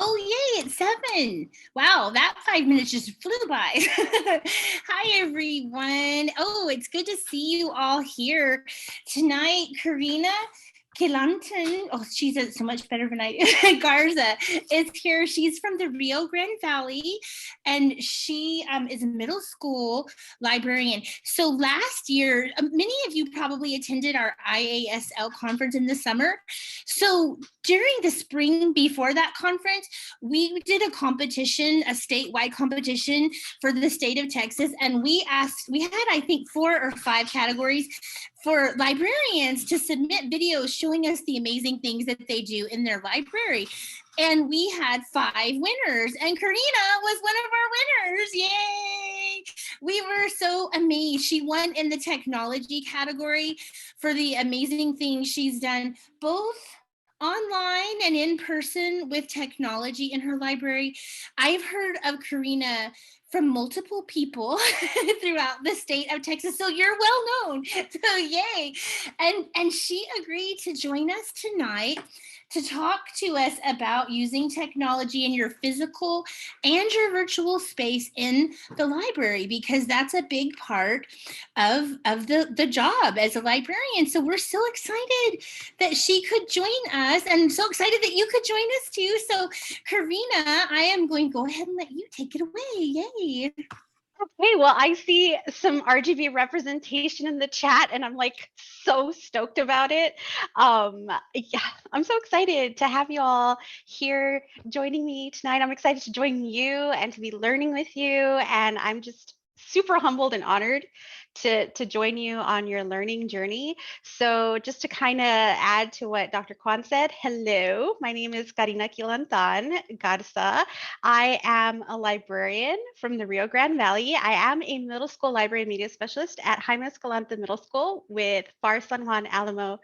Oh, yay, it's 7. Wow, that 5 minutes just flew by. Hi, everyone. Oh, it's good to see you all here tonight. Karina Quilantan, oh, she says it so much better than I do. Garza is here. She's from the Rio Grande Valley, and she is a middle school librarian. So last year, many of you probably attended our IASL conference in the summer. So during the spring before that conference, we did a competition, a statewide competition for the state of Texas, and we had, I think, 4 or 5 categories for librarians to submit videos showing us the amazing things that they do in their library. And we had 5 winners, and Karina was one of our winners. Yay! We were so amazed. She won in the technology category for the amazing things she's done, both online and in person with technology in her library. I've heard of Karina from multiple people throughout the state of Texas. So you're well known. So yay. And she agreed to join us tonight to talk to us about using technology in your physical and your virtual space in the library, because that's a big part of the job as a librarian. So we're so excited that she could join us, and so excited that you could join us too. So Karina, I am going to go ahead and let you take it away. Yay. Okay, well, I see some RGB representation in the chat, and I'm like so stoked about it. Yeah, I'm so excited to have you all here joining me tonight. I'm excited to join you and to be learning with you, and I'm just super humbled and honored to join you on your learning journey. So just to kind of add to what Dr. Kwan said, hello, my name is Karina Quilantan-Garza. I am a librarian from the Rio Grande Valley. I am a middle school library and media specialist at Jaime Escalante Middle School with Pharr-San Juan-Alamo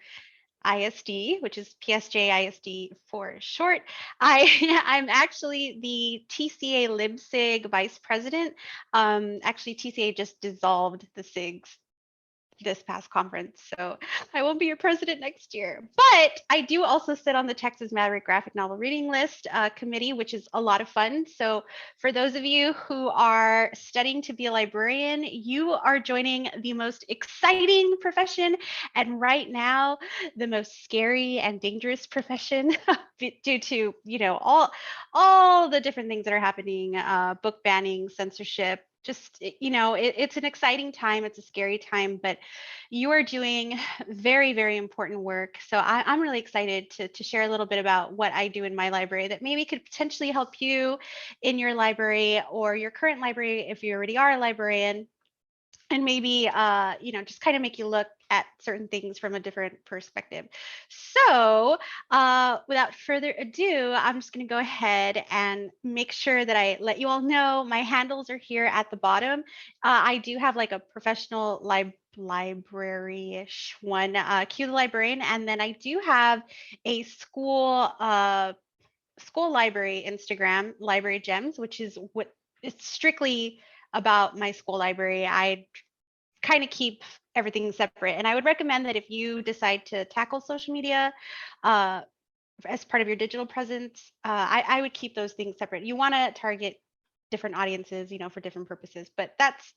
ISD, which is PSJ ISD for short. I'm actually the TCA LibSig Vice President. Actually, TCA just dissolved the SIGs this past conference, so I won't be your president next year. But I do also sit on the Texas Maverick Graphic Novel Reading List committee, which is a lot of fun. So for those of you who are studying to be a librarian, you are joining the most exciting profession, and right now the most scary and dangerous profession due to, you know, all the different things that are happening, book banning, censorship. Just, you know, it's an exciting time. It's a scary time, but you are doing very, very important work. So I'm really excited to share a little bit about what I do in my library that maybe could potentially help you in your library or your current library if you already are a librarian. And maybe, you know, just kind of make you look at certain things from a different perspective. So without further ado, I'm just going to go ahead and make sure that I let you all know my handles are here at the bottom. I do have like a professional library-ish one, Q the Librarian, and then I do have a school library Instagram, Library Gems, which is what it's strictly about my school library. I kind of keep everything separate. And I would recommend that if you decide to tackle social media as part of your digital presence, I would keep those things separate. You want to target different audiences, you know, for different purposes, but that's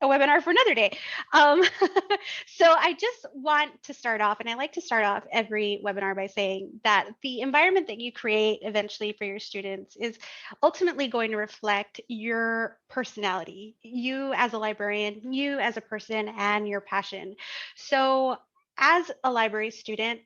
a webinar for another day. So I just want to start off, and I like to start off every webinar by saying that the environment that you create eventually for your students is ultimately going to reflect your personality, you as a librarian, you as a person, and your passion. So as a library student,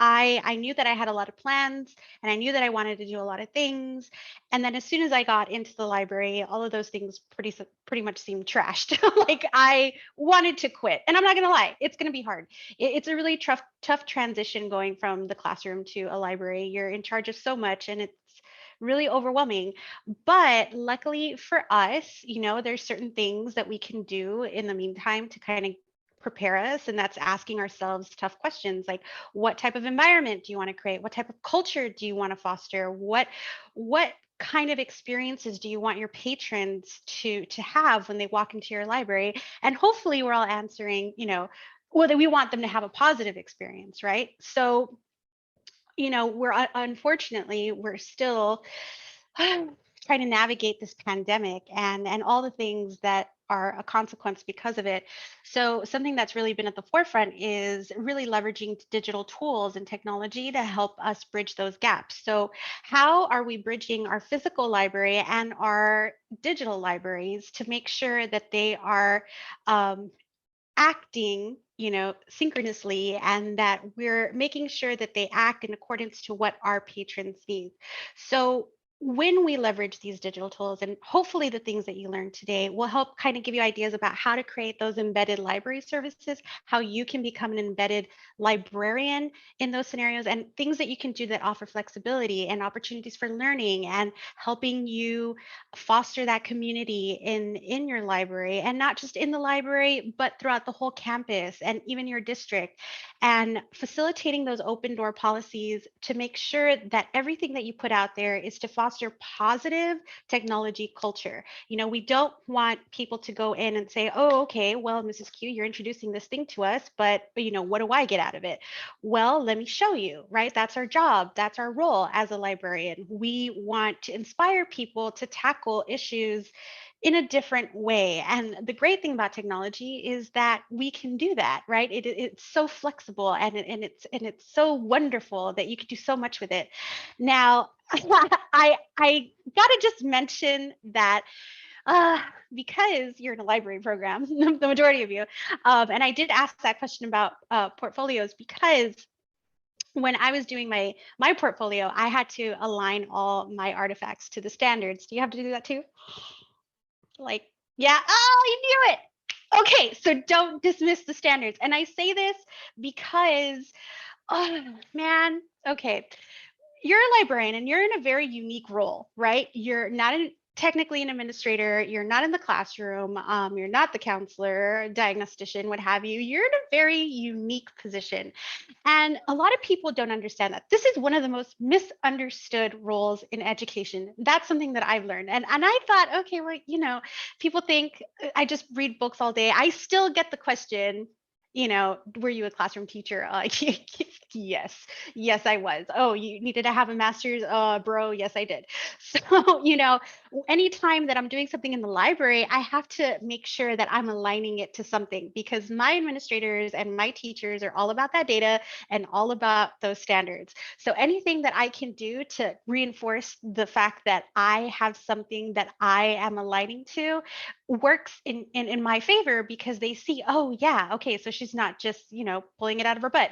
I knew that I had a lot of plans, and I knew that I wanted to do a lot of things. And then as soon as I got into the library, all of those things pretty much seemed trashed. Like I wanted to quit. And I'm not going to lie, it's going to be hard. It's a really tough transition going from the classroom to a library. You're in charge of so much, and it's really overwhelming. But luckily for us, you know, there's certain things that we can do in the meantime to kind of prepare us, and that's asking ourselves tough questions like, what type of environment do you want to create? What type of culture do you want to foster? What kind of experiences do you want your patrons to have when they walk into your library? And hopefully we're all answering, you know, whether we want them to have a positive experience, right? So unfortunately, we're still trying to navigate this pandemic and all the things that are a consequence because of it. So something that's really been at the forefront is really leveraging digital tools and technology to help us bridge those gaps. So how are we bridging our physical library and our digital libraries to make sure that they are um, acting, synchronously, and that we're making sure that they act in accordance to what our patrons need. So when we leverage these digital tools, and hopefully the things that you learned today will help kind of give you ideas about how to create those embedded library services, how you can become an embedded librarian in those scenarios, and things that you can do that offer flexibility and opportunities for learning and helping you foster that community in your library, and not just in the library but throughout the whole campus and even your district, and facilitating those open door policies to make sure that everything that you put out there is to foster positive technology culture. We don't want people to go in and say, oh, okay, well, Mrs. Q, you're introducing this thing to us, but what do I get out of it? Well, let me show you, right? That's our job. That's our role as a librarian. We want to inspire people to tackle issues in a different way. And the great thing about technology is that we can do that, right? It's so flexible, and it's so wonderful that you can do so much with it. Now, I gotta just mention that uh, because you're in a library program, the majority of you, and I did ask that question about portfolios because when I was doing my portfolio, I had to align all my artifacts to the standards. Do you have to do that too? Like, yeah. Oh, you knew it. Okay, so don't dismiss the standards. And I say this because, oh man, okay, you're a librarian and you're in a very unique role, right? You're not technically an administrator. You're not in the classroom. You're not the counselor, diagnostician, what have you. You're in a very unique position. And a lot of people don't understand that. This is one of the most misunderstood roles in education. That's something that I've learned. And I thought, okay, well, people think I just read books all day. I still get the question, were you a classroom teacher? Yes, yes, I was. Oh, you needed to have a master's, bro? Yes, I did. So, anytime that I'm doing something in the library, I have to make sure that I'm aligning it to something, because my administrators and my teachers are all about that data and all about those standards. So anything that I can do to reinforce the fact that I have something that I am aligning to works in my favor, because they see, oh yeah, okay, so she's not just pulling it out of her butt.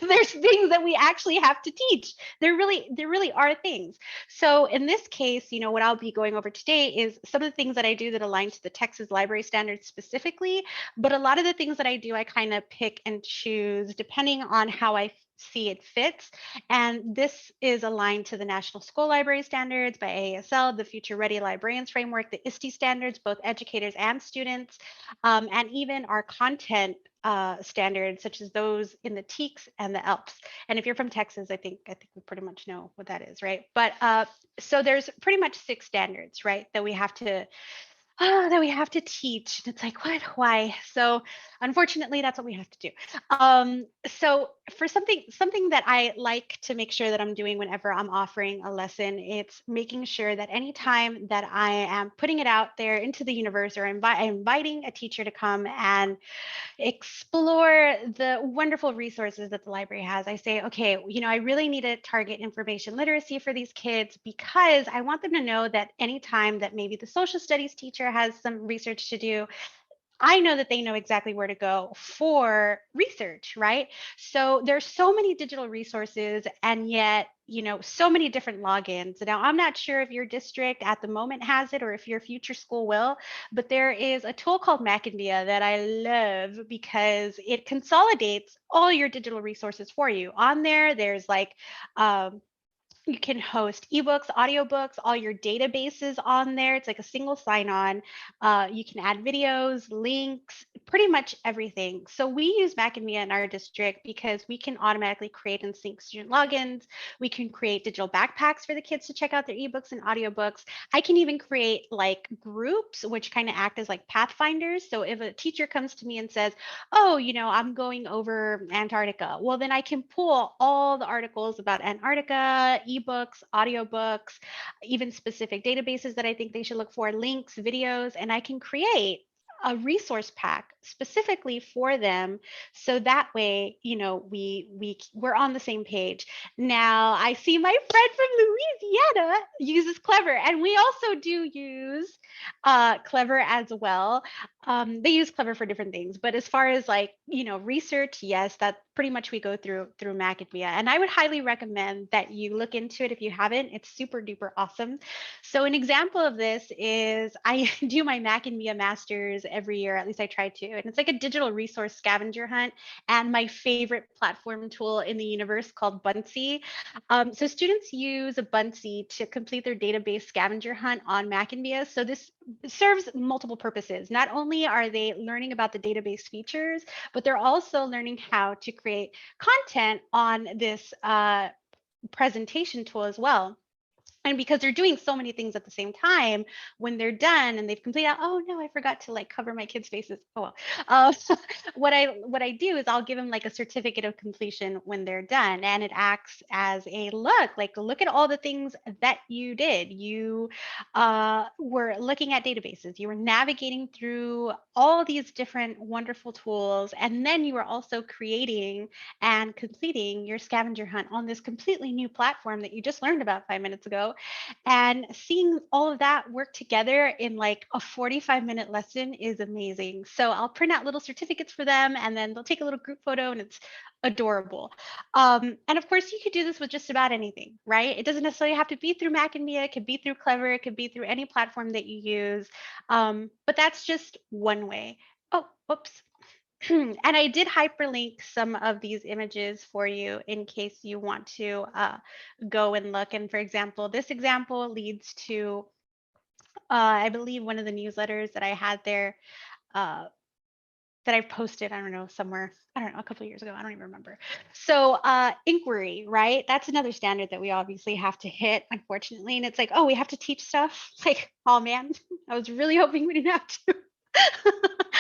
There's things that we actually have to teach. There really are things. So in this case, what I'll be going over today is some of the things that I do that align to the Texas library standards specifically, but a lot of the things that I do, I kind of pick and choose depending on how I see it fits. And this is aligned to the National School Library Standards by AASL, the Future Ready Librarians Framework, the ISTE standards, both educators and students, and even our content standards, such as those in the TEKS and the ELPS. And if you're from Texas, I think we pretty much know what that is, right? But so there's pretty much 6 standards, right, that we have to teach. And it's like, what? Why? So unfortunately, that's what we have to do. So for something that I like to make sure that I'm doing whenever I'm offering a lesson, it's making sure that anytime that I am putting it out there into the universe, or inviting a teacher to come and explore the wonderful resources that the library has, I say, okay, I really need to target information literacy for these kids, because I want them to know that anytime that maybe the social studies teacher has some research to do, I know that they know exactly where to go for research, right? So there's so many digital resources, and yet, so many different logins. Now, I'm not sure if your district at the moment has it or if your future school will, but there is a tool called Macindia that I love because it consolidates all your digital resources for you. On there, there's like You can host ebooks, audiobooks, all your databases on there. It's like a single sign-on. You can add videos, links, pretty much everything. So we use Macadamia in our district because we can automatically create and sync student logins. We can create digital backpacks for the kids to check out their ebooks and audiobooks. I can even create like groups, which kind of act as like pathfinders. So if a teacher comes to me and says, oh, I'm going over Antarctica, well, then I can pull all the articles about Antarctica, ebooks, audiobooks, even specific databases that I think they should look for, links, videos, and I can create a resource pack specifically for them, so that way we're on the same page. Now I see my friend from Louisiana uses Clever, and we also do use Clever as well. They use Clever for different things, but as far as like research, yes, that pretty much we go through Macadamia, and I would highly recommend that you look into it if you haven't. It's super duper awesome. So an example of this is I do my Macadamia Masters every year, at least I try to, and it's like a digital resource scavenger hunt, and my favorite platform tool in the universe called Buncee. So students use a Buncee to complete their database scavenger hunt on Macadamia. So this serves multiple purposes. Not only are they learning about the database features, but they're also learning how to create content on this presentation tool as well. And because they're doing so many things at the same time, when they're done and they've completed, oh no, I forgot to like cover my kids' faces. Oh well. What I do is I'll give them like a certificate of completion when they're done, and it acts as a look at all the things that you did. You were looking at databases, you were navigating through all these different wonderful tools, and then you were also creating and completing your scavenger hunt on this completely new platform that you just learned about 5 minutes ago. And seeing all of that work together in like a 45-minute lesson is amazing. So I'll print out little certificates for them, and then they'll take a little group photo, and it's adorable. And of course, you could do this with just about anything, right? It doesn't necessarily have to be through Macadamia. It could be through Clever. It could be through any platform that you use. But that's just one way. Oh, whoops. And I did hyperlink some of these images for you in case you want to go and look. And for example, this example leads to, I believe, one of the newsletters that I had there uh, that I've posted, I don't know, somewhere, I don't know, a couple of years ago. I don't even remember. So inquiry, right? That's another standard that we obviously have to hit, unfortunately. And it's like, oh, we have to teach stuff. Like, oh man, I was really hoping we didn't have to.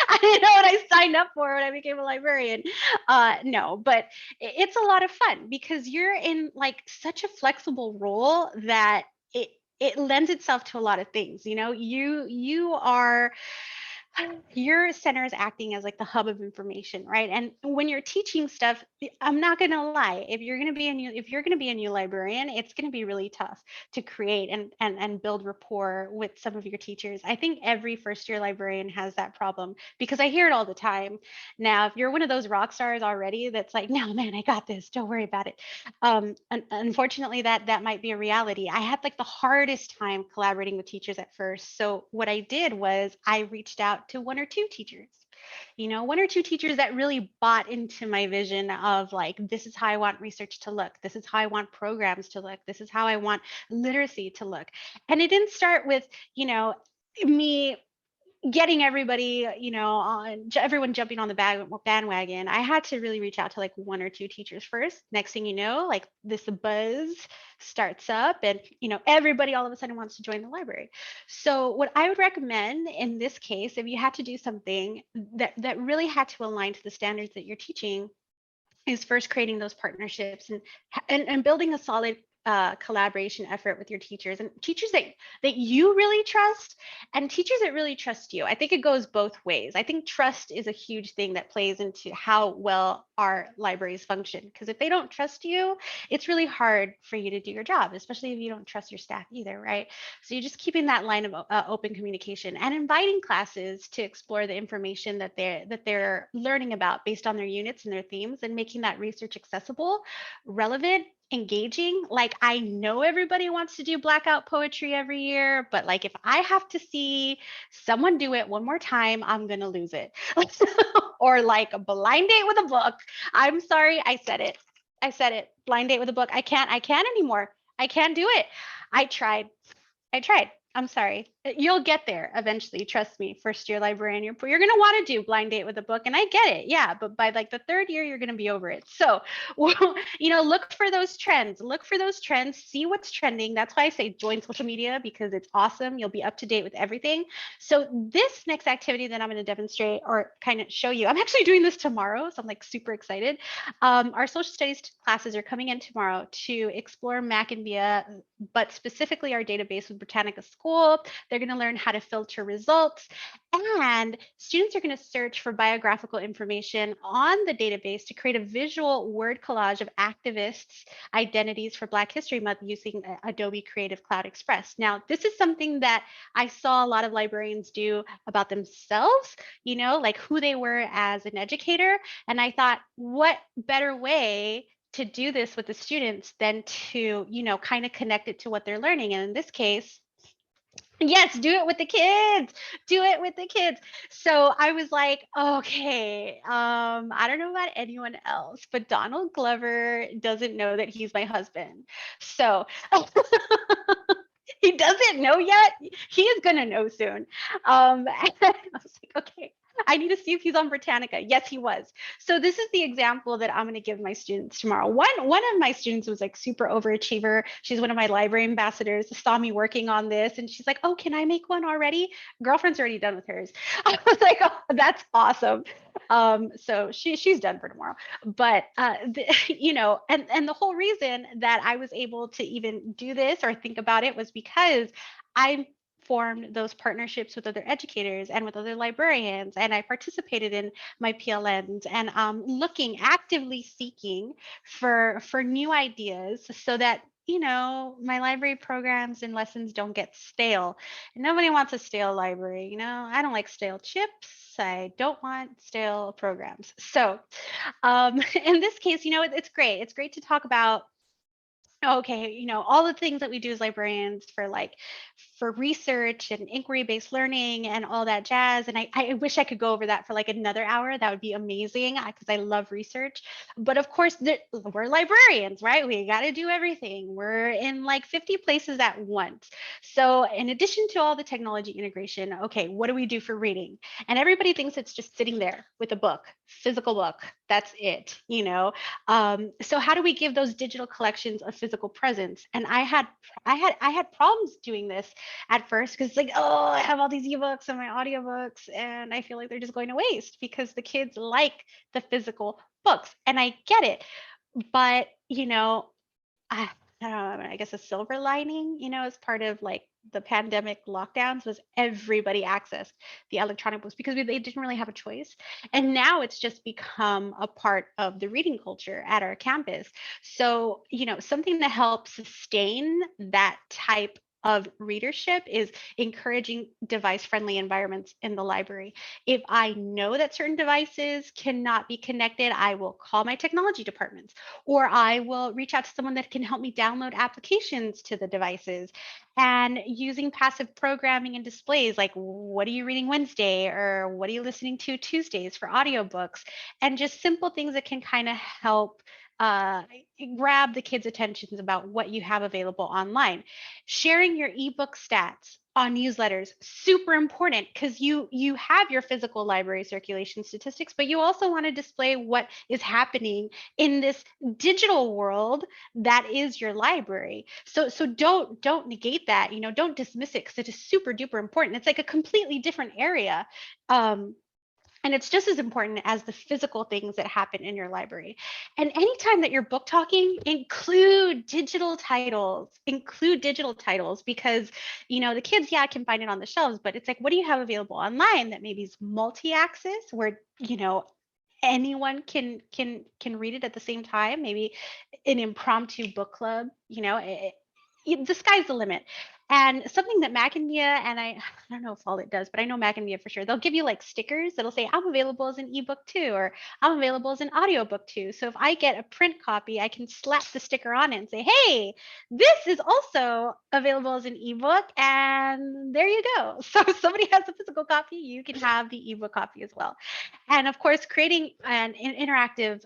I didn't know what I signed up for when I became a librarian. No, but it's a lot of fun because you're in like such a flexible role that it lends itself to a lot of things. You are, your center is acting as like the hub of information, right? And when you're teaching stuff, I'm not gonna lie, if you're gonna be a new librarian, it's gonna be really tough to create and build rapport with some of your teachers. I think every first year librarian has that problem because I hear it all the time. Now, if you're one of those rock stars already that's like, no man, I got this, don't worry about it. Unfortunately, that might be a reality. I had like the hardest time collaborating with teachers at first. So what I did was I reached out to one or two teachers, one or two teachers that really bought into my vision of like, this is how I want research to look. This is how I want programs to look. This is how I want literacy to look. And it didn't start with, me getting everybody, everyone jumping on the bandwagon. I had to really reach out to like one or two teachers first. Next thing you know, like this buzz starts up, and everybody all of a sudden wants to join the library. So what I would recommend in this case, if you had to do something that really had to align to the standards that you're teaching, is first creating those partnerships and building a solid collaboration effort with your teachers, and teachers that you really trust, and teachers that really trust you. I think it goes both ways. I think trust is a huge thing that plays into how well our libraries function, because if they don't trust you, it's really hard for you to do your job, especially if you don't trust your staff either, right? So you're just keeping that line of open communication and inviting classes to explore the information that they're learning about based on their units and their themes, and making that research accessible, relevant, engaging. Like, I know everybody wants to do blackout poetry every year, but like if I have to see someone do it one more time, I'm gonna lose it. Or like a blind date with a book. I'm sorry, I said it. Blind date with a book. I can't anymore. I can't do it. I tried. I tried. I'm sorry. You'll get there eventually. Trust me. First year librarian, you're going to want to do blind date with a book. And I get it. Yeah. But by like the third year, you're going to be over it. So, look for those trends. Look for those trends. See what's trending. That's why I say join social media, because it's awesome. You'll be up to date with everything. So this next activity that I'm going to demonstrate or kind of show you, I'm actually doing this tomorrow. So I'm like super excited. Our social studies classes are coming in tomorrow to explore Mac and VIA, but specifically our database with Britannica School. They're going to learn how to filter results, and students are going to search for biographical information on the database to create a visual word collage of activists' identities for Black History Month using Adobe Creative Cloud Express. Now, this is something that I saw a lot of librarians do about themselves, like who they were as an educator. And I thought, what better way to do this with the students than to, kind of connect it to what they're learning. And in this case, yes, do it with the kids. Do it with the kids. So I was like, okay, I don't know about anyone else, but Donald Glover doesn't know that he's my husband. So he doesn't know yet. He is gonna know soon. And I was like, okay, I need to see if he's on Britannica. Yes, he was. So this is the example that I'm going to give my students tomorrow. One of my students was like super overachiever. She's one of my library ambassadors, saw me working on this, and she's like, oh, can I make one already? Girlfriend's already done with hers. I was like, oh, that's awesome. So she's done for tomorrow. But and the whole reason that I was able to even do this or think about it was because I formed those partnerships with other educators and with other librarians, and I participated in my PLNs and actively seeking for new ideas so that my library programs and lessons don't get stale. Nobody wants a stale library. I don't like stale chips. I don't want stale programs. So in this case, it's great. It's great to talk about, okay, all the things that we do as librarians for research and inquiry-based learning and all that jazz. And I wish I could go over that for like another hour. That would be amazing because I love research. But of course, we're librarians, right? We got to do everything. We're in like 50 places at once. So in addition to all the technology integration, okay, what do we do for reading? And everybody thinks it's just sitting there with a book, physical book. That's it, so how do we give those digital collections a physical presence? And I had problems doing this at first because like, oh, I have all these ebooks and my audiobooks and I feel like they're just going to waste because the kids like the physical books, and I get it. But I guess a silver lining, as part of like the pandemic lockdowns was everybody accessed the electronic books because they didn't really have a choice. And now it's just become a part of the reading culture at our campus. So, something to help sustain that type of readership is encouraging device-friendly environments in the library. If I know that certain devices cannot be connected, I will call my technology departments, or I will reach out to someone that can help me download applications to the devices. And using passive programming and displays, like what are you reading Wednesday, or what are you listening to Tuesdays for audiobooks, and just simple things that can kind of help grab the kids' attentions about what you have available online. Sharing your ebook stats on newsletters, super important, because you have your physical library circulation statistics, but you also want to display what is happening in this digital world that is your library. So don't negate that, don't dismiss it, because it is super duper important. It's like a completely different area. And it's just as important as the physical things that happen in your library. And anytime that you're book talking, include digital titles, because, the kids, yeah, can find it on the shelves, but it's like, what do you have available online that maybe is multi-access where, anyone can read it at the same time, maybe an impromptu book club, the sky's the limit. And something that Macadamia, and I don't know if all it does, but I know Macadamia for sure, they'll give you like stickers that'll say, I'm available as an ebook too, or I'm available as an audiobook too. So if I get a print copy, I can slap the sticker on it and say, hey, this is also available as an ebook, and there you go. So if somebody has a physical copy, you can have the ebook copy as well. And of course, creating an interactive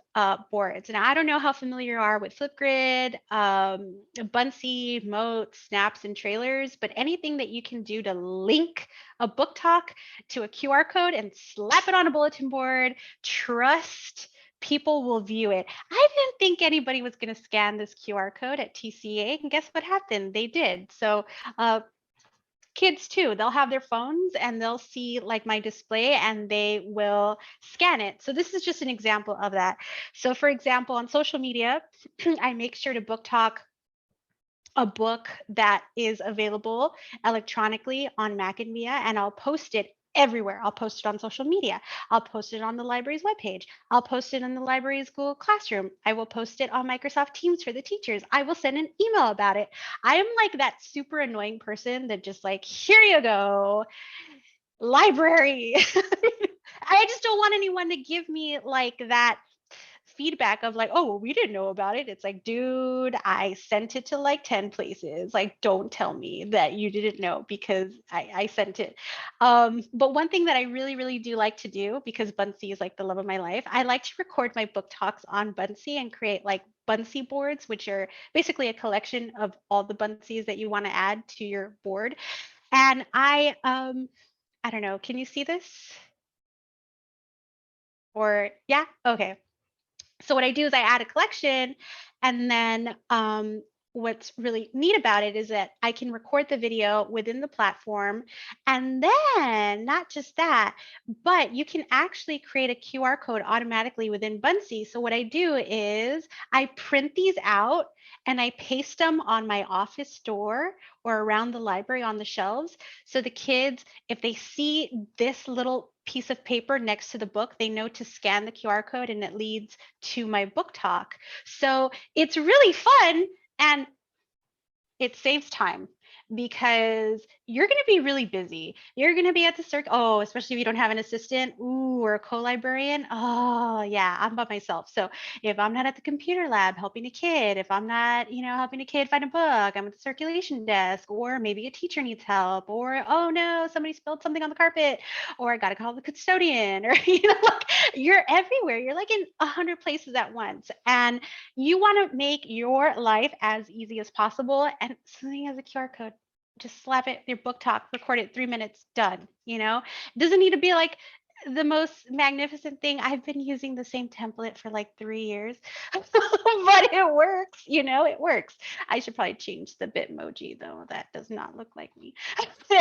boards. Now, I don't know how familiar you are with Flipgrid, Buncee, Moat, Snaps, and Trailers, but anything that you can do to link a book talk to a QR code and slap it on a bulletin board, trust people will view it. I didn't think anybody was going to scan this QR code at TCA, and guess what happened? They did. So kids too, they'll have their phones and they'll see like my display and they will scan it. So this is just an example of that. So for example, on social media, I make sure to book talk a book that is available electronically on Macadamia, and I'll post it everywhere. I'll post it on social media. I'll post it on the library's webpage. I'll post it in the library's Google Classroom. I will post it on Microsoft Teams for the teachers. I will send an email about it. I am like that super annoying person that just like, here you go, library. I just don't want anyone to give me like that feedback of like, oh, well, we didn't know about it. It's like, dude, I sent it to like 10 places. Like, don't tell me that you didn't know because I sent it. But one thing that I really, really do like to do, because Buncee is like the love of my life, I like to record my book talks on Buncee and create like Buncee boards, which are basically a collection of all the Buncees that you want to add to your board. And I don't know, can you see this? Or yeah, okay. So what I do is I add a collection, and then what's really neat about it is that I can record the video within the platform, and then not just that, but you can actually create a QR code automatically within Buncee. So what I do is I print these out and I paste them on my office door or around the library on the shelves. So the kids, if they see this little piece of paper next to the book, they know to scan the QR code and it leads to my book talk. So it's really fun and it saves time because you're going to be really busy. You're going to be at the circuit. Oh, especially if you don't have an assistant, or a co-librarian. Oh, yeah, I'm by myself. So if I'm not at the computer lab helping a kid, if I'm not, helping a kid find a book, I'm at the circulation desk, or maybe a teacher needs help, or oh no, somebody spilled something on the carpet, or I got to call the custodian, or like you're everywhere. You're like in 100 places at once, and you want to make your life as easy as possible. And something has a QR code, just slap it, your book talk, record it, 3 minutes, done. It doesn't need to be like the most magnificent thing. I've been using the same template for like 3 years, but it works, it works. I should probably change the Bitmoji though. That does not look like me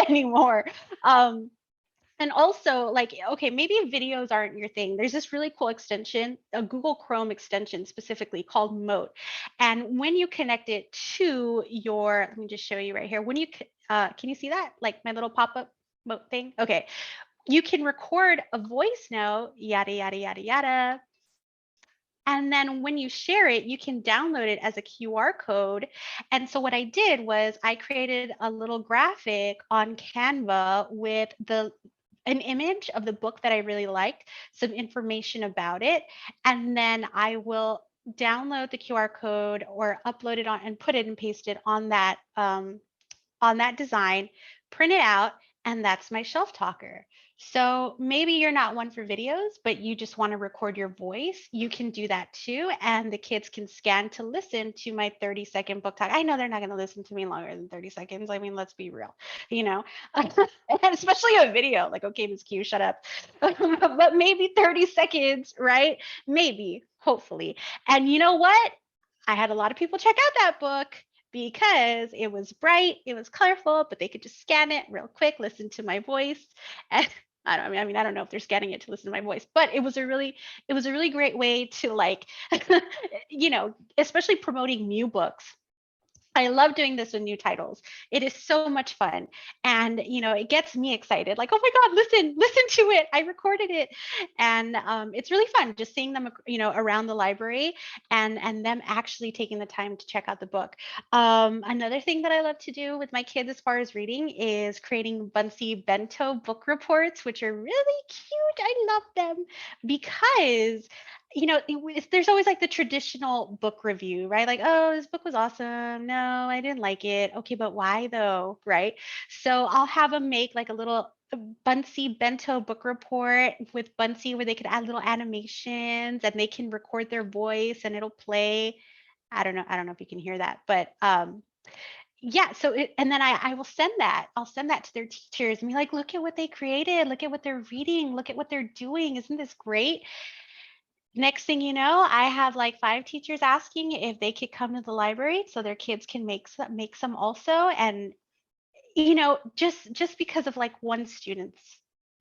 anymore. And also, like, okay, maybe videos aren't your thing. There's this really cool extension, a Google Chrome extension specifically called Moat. And when you connect it to your, let me just show you right here. When you, can you see that? Like my little pop-up Moat thing? Okay. You can record a voice note, yada, yada, yada, yada. And then when you share it, you can download it as a QR code. And so what I did was I created a little graphic on Canva with an image of the book that I really liked, some information about it, and then I will download the QR code or upload it on and put it and paste it on that design, print it out, and that's my shelf talker. So maybe you're not one for videos, but you just want to record your voice. You can do that too. And the kids can scan to listen to my 30-second book talk. I know they're not going to listen to me longer than 30 seconds. I mean, let's be real, and especially a video like, okay, Ms. Q, shut up. But maybe 30 seconds, right? Maybe, hopefully. And you know what? I had a lot of people check out that book because it was bright, it was colorful, but they could just scan it real quick, listen to my voice. And I don't know if they're scanning it to listen to my voice, but it was a really great way to like, especially promoting new books. I love doing this with new titles. It is so much fun. And, it gets me excited. Like, oh my God, listen to it. I recorded it. And it's really fun just seeing them, around the library and them actually taking the time to check out the book. Another thing that I love to do with my kids as far as reading is creating Bunsey Bento book reports, which are really cute. I love them because there's always like the traditional book review, right? Like, oh, this book was awesome. No, I didn't like it. Okay, but why though? Right. So I'll have them make like a little Bunsey Bento book report with Bunsey where they could add little animations and they can record their voice and it'll play. I don't know if you can hear that, but yeah, so and then I will send that. I'll send that to their teachers and be like, look at what they created, look at what they're reading, look at what they're doing. Isn't this great? Next thing you know, I have like 5 teachers asking if they could come to the library so their kids can make some also. And just because of like one student's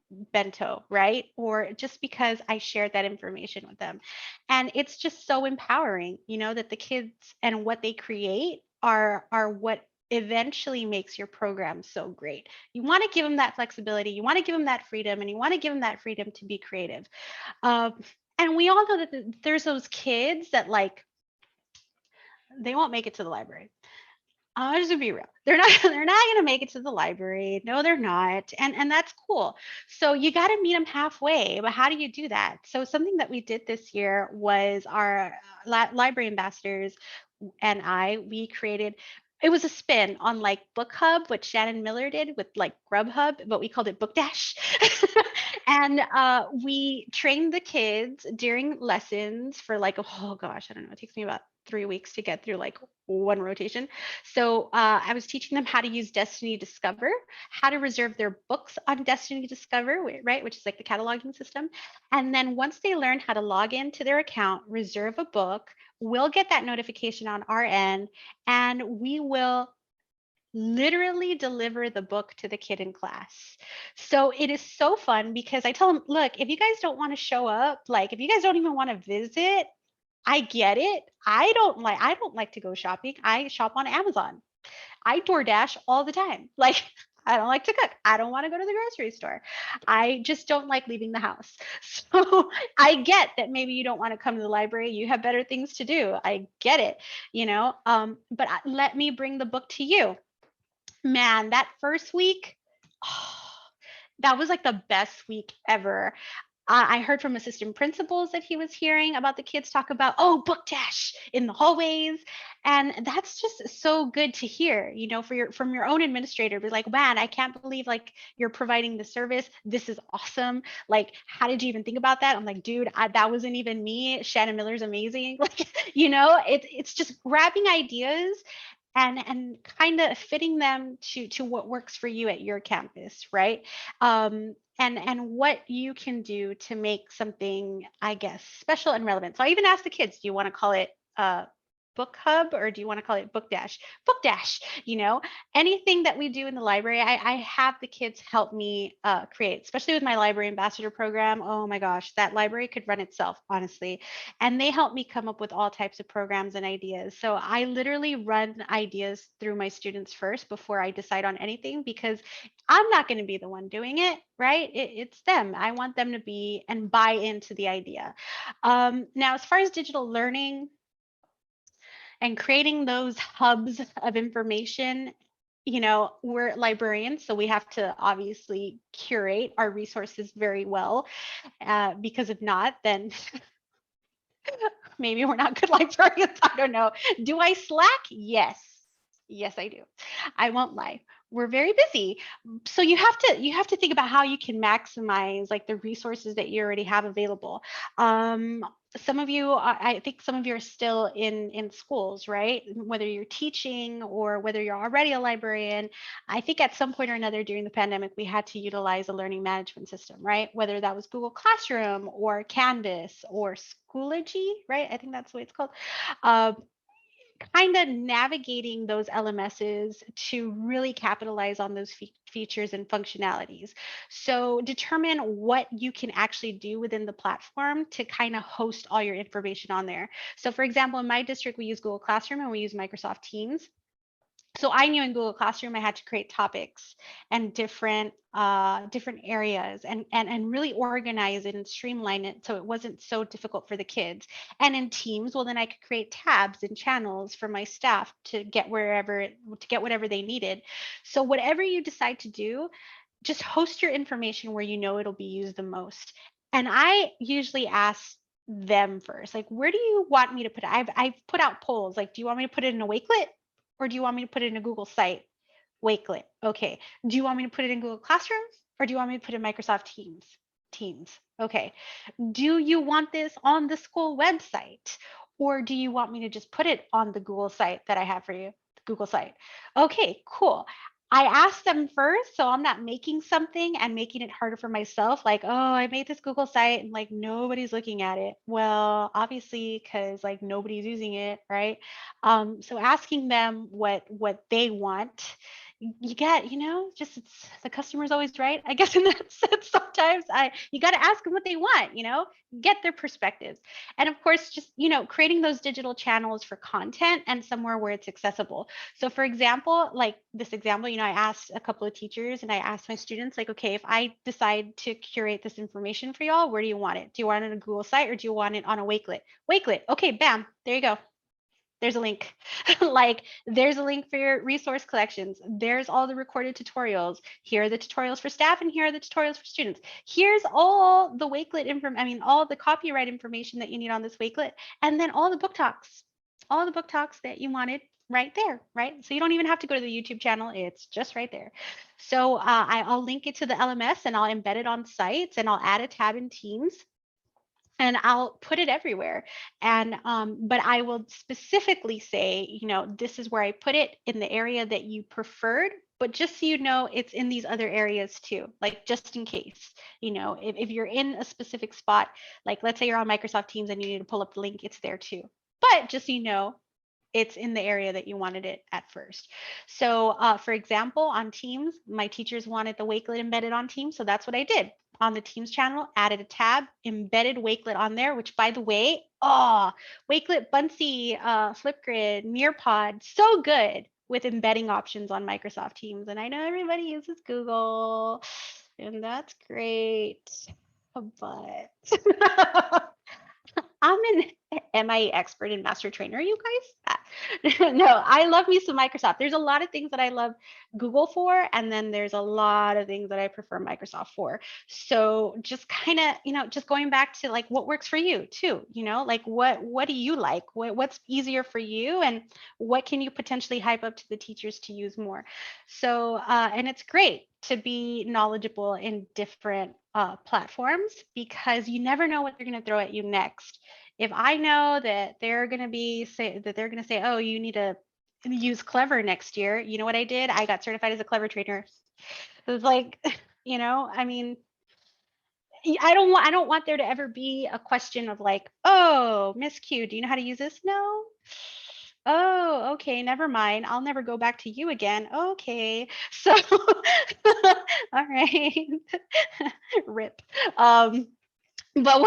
bento, right? Or just because I shared that information with them. And it's just so empowering, that the kids and what they create are what eventually makes your program so great. You want to give them that flexibility, you want to give them that freedom, and you want to give them that freedom to be creative. Um, and we all know that there's those kids that like they won't make it to the library. Just to be real, they're not gonna make it to the library. No, they're not, and that's cool. So you got to meet them halfway. But how do you do that? So something that we did this year was our library ambassadors and we created. It was a spin on like Book Hub, what Shannon Miller did with like Grubhub, but we called it Book Dash. And we trained the kids during lessons for like, oh gosh, I don't know, it takes me about 3 weeks to get through like one rotation. So I was teaching them how to use Destiny Discover, how to reserve their books on Destiny Discover, right, which is like the cataloging system. And then once they learn how to log into their account, reserve a book, we'll get that notification on our end, and we will literally deliver the book to the kid in class. So it is so fun because I tell them, look, if you guys don't want to show up, like if you guys don't even want to visit, I get it. I don't like to go shopping. I shop on Amazon. I DoorDash all the time. Like I don't like to cook. I don't want to go to the grocery store. I just don't like leaving the house. So I get that maybe you don't want to come to the library. You have better things to do. I get it, but let me bring the book to you. Man, that first week, oh, that was like the best week ever. I heard from assistant principals that he was hearing about the kids talk about, oh, book dash in the hallways. And that's just so good to hear, from your own administrator, be like, man, I can't believe like you're providing the service. This is awesome. Like, how did you even think about that? I'm like, dude, that wasn't even me. Shannon Miller's amazing. Like, it's just grabbing ideas and kind of fitting them to what works for you at your campus, right? And what you can do to make something, I guess, special and relevant. So I even asked the kids, do you want to call it Book Hub or do you want to call it Book Dash? Book Dash, anything that we do in the library, I have the kids help me create, especially with my library ambassador program. Oh my gosh, that library could run itself, honestly. And they help me come up with all types of programs and ideas. So I literally run ideas through my students first before I decide on anything because I'm not going to be the one doing it, right? It's them. I want them to be and buy into the idea. Now, as far as digital learning, and creating those hubs of information, we're librarians, so we have to obviously curate our resources very well, because if not, then maybe we're not good librarians. I don't know. Do I slack? Yes. Yes, I do. I won't lie. We're very busy. So you have to think about how you can maximize like the resources that you already have available. Some of you, I think some of you are still in schools, right? Whether you're teaching or whether you're already a librarian, I think at some point or another during the pandemic, we had to utilize a learning management system, right? Whether that was Google Classroom or Canvas or Schoology, right? I think that's what it's called. Um, Kind of navigating those LMSs to really capitalize on those features and functionalities. So determine what you can actually do within the platform to kind of host all your information on there. So for example, in my district, we use Google Classroom and we use Microsoft Teams. So I knew in Google Classroom I had to create topics and different areas and really organize it and streamline it so it wasn't so difficult for the kids. And in Teams, well, then I could create tabs and channels for my staff to get whatever they needed. So whatever you decide to do, just host your information where you know it'll be used the most. And I usually ask them first, like, where do you want me to put it? I've put out polls, like, do you want me to put it in a Wakelet or do you want me to put it in a Google site? Wakelet. Okay. Do you want me to put it in Google Classroom or do you want me to put it in Microsoft Teams? Teams. Okay. Do you want this on the school website or do you want me to just put it on the Google site that I have for you? Google site. Okay, cool. I asked them first, so I'm not making something and making it harder for myself. Like, oh, I made this Google site and like nobody's looking at it. Well, obviously, because like nobody's using it, right? So asking them what they want, you get, just it's the customer's always right. I guess in that sense, sometimes you got to ask them what they want, get their perspectives. And of course, just, creating those digital channels for content and somewhere where it's accessible. So for example, like this example, I asked a couple of teachers and I asked my students, like, okay, if I decide to curate this information for y'all, where do you want it? Do you want it on a Google site or do you want it on a Wakelet? Wakelet. Okay, bam, there you go. There's a link. Like there's a link for your resource collections. There's all the recorded tutorials. Here are the tutorials for staff and here are the tutorials for students. Here's all the Wakelet all the copyright information that you need on this Wakelet. And then all the book talks that you wanted right there, right? So you don't even have to go to the YouTube channel. It's just right there. So I'll link it to the LMS and I'll embed it on sites and I'll add a tab in Teams and I'll put it everywhere. And but I will specifically say, this is where I put it in the area that you preferred, but just so you know, it's in these other areas too, like just in case, if you're in a specific spot, like let's say you're on Microsoft Teams and you need to pull up the link, it's there too. But just so you know, it's in the area that you wanted it at first. So for example, on Teams, my teachers wanted the Wakelet embedded on Teams. So that's what I did. On the Teams channel, added a tab, embedded Wakelet on there, which by the way, Wakelet, Buncee, Flipgrid, Nearpod, so good with embedding options on Microsoft Teams. And I know everybody uses Google, and that's great. But I'm an MIE expert and master trainer, you guys. No, I love me some Microsoft. There's a lot of things that I love Google for, and then there's a lot of things that I prefer Microsoft for. So just kind of, just going back to like what works for you too, like what do you like? What's easier for you, and what can you potentially hype up to the teachers to use more? So, and it's great to be knowledgeable in different platforms because you never know what they're going to throw at you next. If I know that they're going to say, oh, you need to use Clever next year, you know what I did? I got certified as a Clever trainer. It was like, I don't want there to ever be a question of like, oh, Miss Q, do you know how to use this? No. Oh, okay, never mind. I'll never go back to you again. Okay. So all right. Rip. But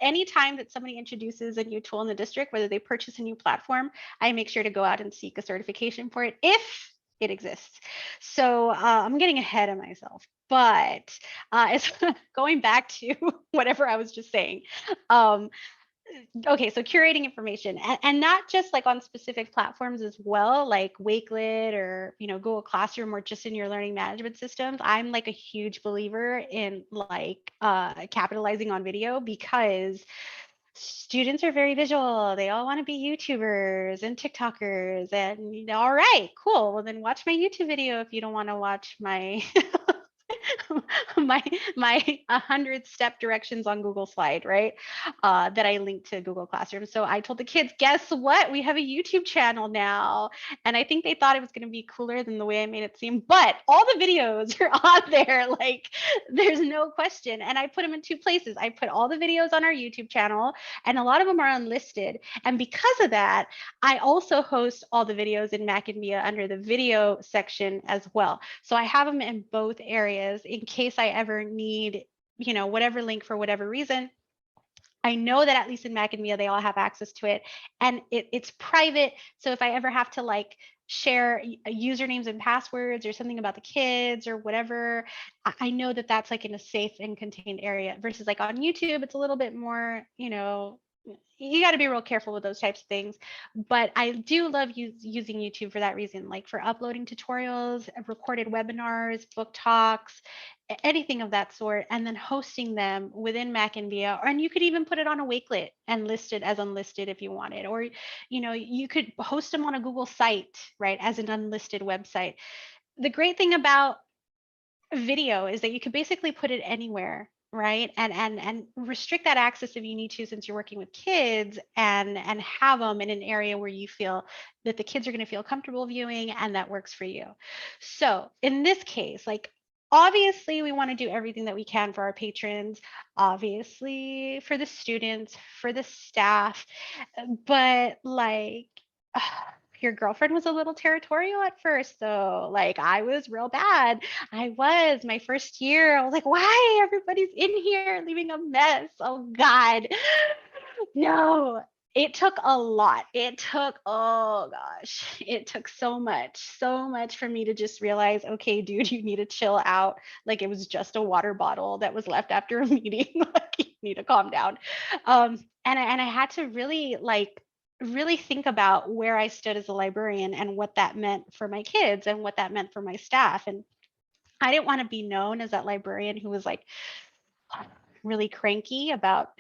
anytime that somebody introduces a new tool in the district, whether they purchase a new platform, I make sure to go out and seek a certification for it if it exists. So I'm getting ahead of myself, but it's going back to whatever I was just saying. Okay, so curating information and not just like on specific platforms as well, like Wakelet or Google Classroom or just in your learning management systems. I'm like a huge believer in like capitalizing on video because students are very visual. They all want to be YouTubers and TikTokers and all right, cool. Well, then watch my YouTube video if you don't want to watch my my 100-step directions on Google Slide, right? That I linked to Google Classroom. So I told the kids, guess what? We have a YouTube channel now. And I think they thought it was going to be cooler than the way I made it seem, but all the videos are on there. Like there's no question. And I put them in two places. I put all the videos on our YouTube channel and a lot of them are unlisted. And because of that, I also host all the videos in Macadamia under the video section as well. So I have them in both areas in case I ever need, whatever link for whatever reason. I know that at least in Macadamia, they all have access to it and it's private. So if I ever have to like share usernames and passwords or something about the kids or whatever, I know that that's like in a safe and contained area versus like on YouTube, it's a little bit more, you got to be real careful with those types of things. But I do love using YouTube for that reason, like for uploading tutorials, recorded webinars, book talks, anything of that sort, and then hosting them within Mac and Via. And you could even put it on a Wakelet and list it as unlisted if you wanted. Or, you could host them on a Google site, right, as an unlisted website. The great thing about video is that you could basically put it anywhere, right, and restrict that access if you need to, since you're working with kids, and have them in an area where you feel that the kids are going to feel comfortable viewing and that works for you. So in this case, like, obviously we want to do everything that we can for our patrons, obviously for the students, for the staff, but like your girlfriend was a little territorial at first, though. Like, I was real bad. I was my first year. I was like, why everybody's in here leaving a mess? Oh God. No, it took a lot. Oh gosh, it took so much for me to just realize, okay, dude, you need to chill out. Like, it was just a water bottle that was left after a meeting. Like, you need to calm down. And I had to really think about where I stood as a librarian and what that meant for my kids and what that meant for my staff. And I didn't want to be known as that librarian who was like really cranky about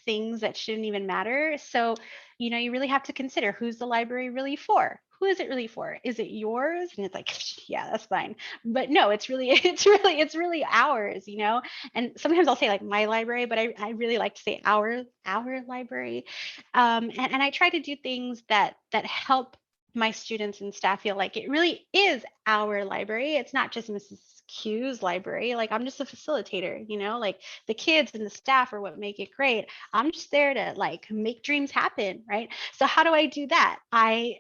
things that shouldn't even matter. So, you really have to consider, who's the library really for? Who is it really for? Is it yours? And it's like, yeah, that's fine. But no, it's really ours, And sometimes I'll say like my library, but I really like to say our library. And I try to do things that help my students and staff feel like it really is our library. It's not just Mrs. Q's library. Like, I'm just a facilitator, like the kids and the staff are what make it great. I'm just there to like make dreams happen, right? So how do I do that? I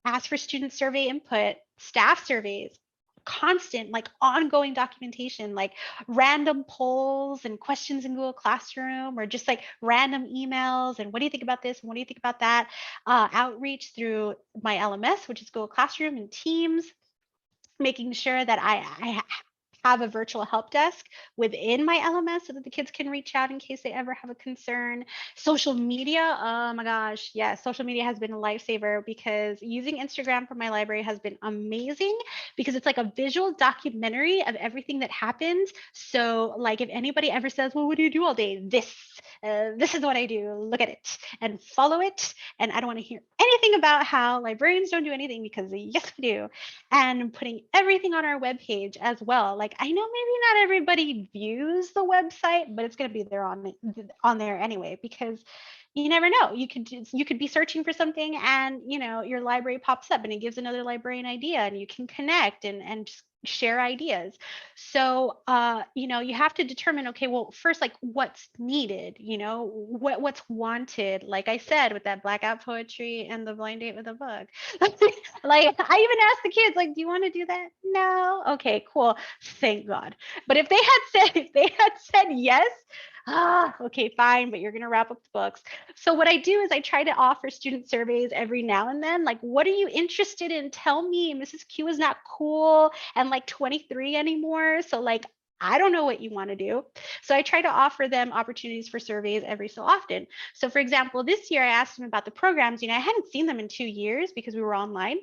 ask for student survey input, staff surveys, constant, like ongoing documentation, like random polls and questions in Google Classroom, or just like random emails. And what do you think about this? And what do you think about that? Outreach through my LMS, which is Google Classroom and Teams, making sure that I have a virtual help desk within my LMS so that the kids can reach out in case they ever have a concern. Social media, oh my gosh, yeah, social media has been a lifesaver, because using Instagram for my library has been amazing, because it's like a visual documentary of everything that happens. So like, if anybody ever says, well, what do you do all day? This is what I do. Look at it and follow it. And I don't want to hear anything about how librarians don't do anything, because yes, we do. And putting everything on our webpage as well. Like, I know maybe not everybody views the website, but it's going to be there on there anyway, because you never know. You could be searching for something, and your library pops up and it gives another librarian idea, and you can connect and just share ideas. So you have to determine, okay, well, first, like, what's needed, what's wanted, like I said, with that blackout poetry and the blind date with a book. Like, I even asked the kids, like, do you want to do that? No. Okay, cool, thank God. But if they had said yes, okay, fine, but you're going to wrap up the books. So what I do is I try to offer student surveys every now and then. Like, what are you interested in? Tell me. Mrs. Q is not cool and like 23 anymore. So like, I don't know what you want to do. So I try to offer them opportunities for surveys every so often. So for example, this year I asked them about the programs. I hadn't seen them in 2 years because we were online.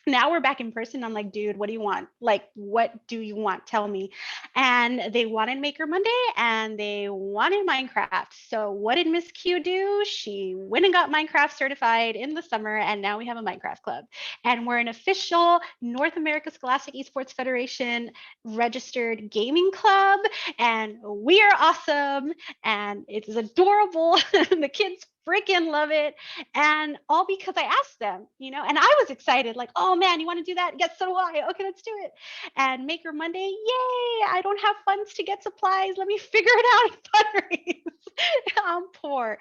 Now we're back in person. I'm like, dude, what do you want? Like, what do you want? Tell me. And they wanted Maker Monday and they wanted Minecraft. So what did Miss Q do? She went and got Minecraft certified in the summer, and now we have a Minecraft club. And we're an official North America Scholastic Esports Federation registered gaming club, and we are awesome, and it's adorable. The kids freaking love it. And all because I asked them, and I was excited, like, oh man, you want to do that? Yes, so do I. Okay, let's do it. And Maker Monday, yay, I don't have funds to get supplies. Let me figure it out and fundraise. I'm poor.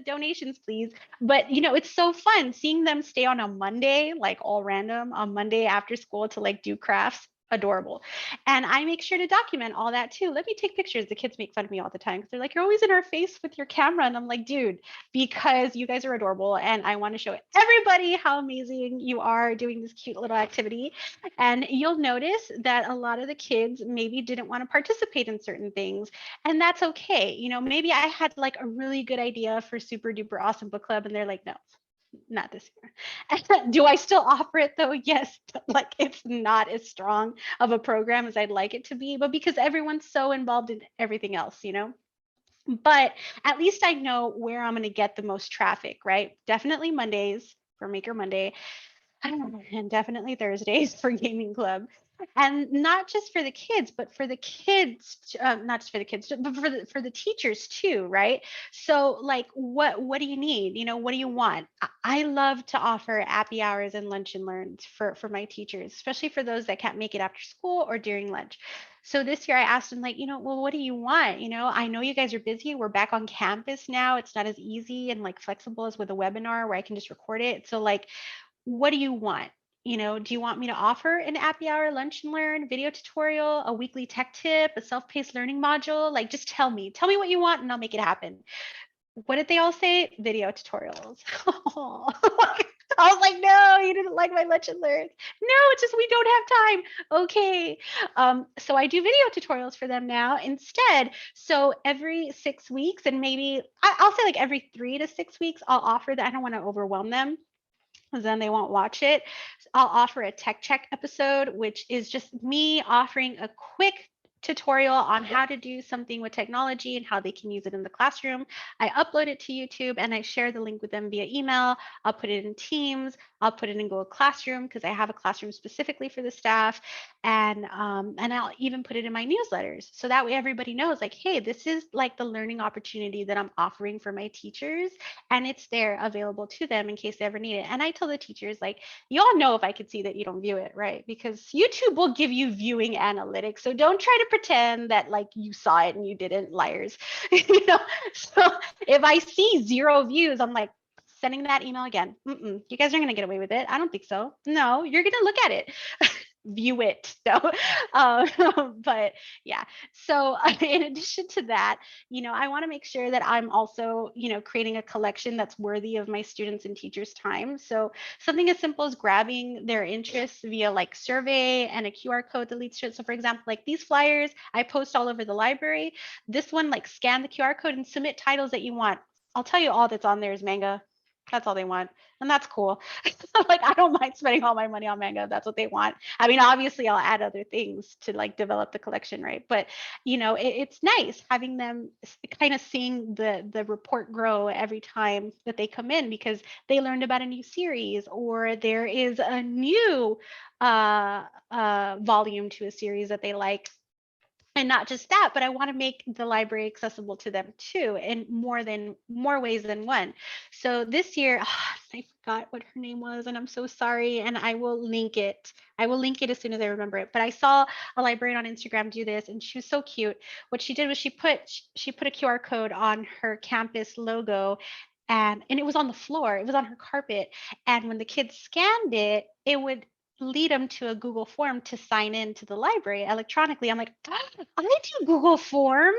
Donations, please. But it's so fun seeing them stay on a Monday, like all random, on Monday after school to like do crafts. adorable. And I make sure to document all that too. Let me take pictures. The kids make fun of me all the time because they're like, you're always in our face with your camera. And I'm like, dude, because you guys are adorable. And I want to show everybody how amazing you are doing this cute little activity. And you'll notice that a lot of the kids maybe didn't want to participate in certain things. And that's okay. You know, maybe I had like a really good idea for super duper awesome book club. And they're like, no, not this year. Do I still offer it though? Yes, but like it's not as strong of a program as I'd like it to be, but because everyone's so involved in everything else, you know? But at least I know where I'm going to get the most traffic, right? Definitely Mondays for Maker Monday, and definitely Thursdays for gaming club. And not just for the kids, but for the kids, not just for the kids, but for the teachers too, right? So like, what do you need? You know, what do you want? I love to offer happy hours and lunch and learns for my teachers, especially for those that can't make it after school or during lunch. So this year I asked them like, you know, well, what do you want? You know, I know you guys are busy. We're back on campus now. It's not as easy and like flexible as with a webinar where I can just record it. So like, what do you want? You know, do you want me to offer an happy hour lunch and learn video tutorial, a weekly tech tip, a self-paced learning module? Like, just tell me what you want and I'll make it happen. What did they all say? Video tutorials. I was like, no, you didn't like my lunch and learn. No, it's just we don't have time. Okay. So I do video tutorials for them now instead. So every 6 weeks, and maybe I'll say like every 3 to 6 weeks, I'll offer that. I don't want to overwhelm them because then they won't watch it. I'll offer a tech check episode, which is just me offering a quick tutorial on how to do something with technology and how they can use it in the classroom. I upload it to YouTube and I share the link with them via email. I'll put it in Teams. I'll put it in Google Classroom because I have a classroom specifically for the staff, and I'll even put it in my newsletters so that way everybody knows like, hey, this is like the learning opportunity that I'm offering for my teachers, and it's there available to them in case they ever need it. And I tell the teachers like, you all know if I could see that you don't view it, right? Because YouTube will give you viewing analytics. So don't try to pretend that like you saw it and you didn't, liars. You know, so if I see 0 views, I'm like, sending that email again. You guys aren't going to get away with it. I don't think so. No, you're going to look at it. View it. So, but yeah. So in addition to that, you know, I want to make sure that I'm also, you know, creating a collection that's worthy of my students and teachers' time. So something as simple as grabbing their interests via like survey and a QR code that leads to it. So for example, like these flyers I post all over the library. This one, like scan the QR code and submit titles that you want. I'll tell you all that's on there is manga. That's all they want. And that's cool. Like, I don't mind spending all my money on manga. That's what they want. I mean, obviously I'll add other things to like develop the collection, right? But you know, it's nice having them kind of seeing the report grow every time that they come in because they learned about a new series or there is a new volume to a series that they like. And not just that, but I want to make the library accessible to them too in more ways than one. So this year, I forgot what her name was, and I'm so sorry. And I will link it. I will link it as soon as I remember it. But I saw a librarian on Instagram do this, and she was so cute. What she did was she put a QR code on her campus logo, and it was on the floor. It was on her carpet. And when the kids scanned it, it would lead them to a Google form to sign in to the library electronically. I'm like, I do Google Forms,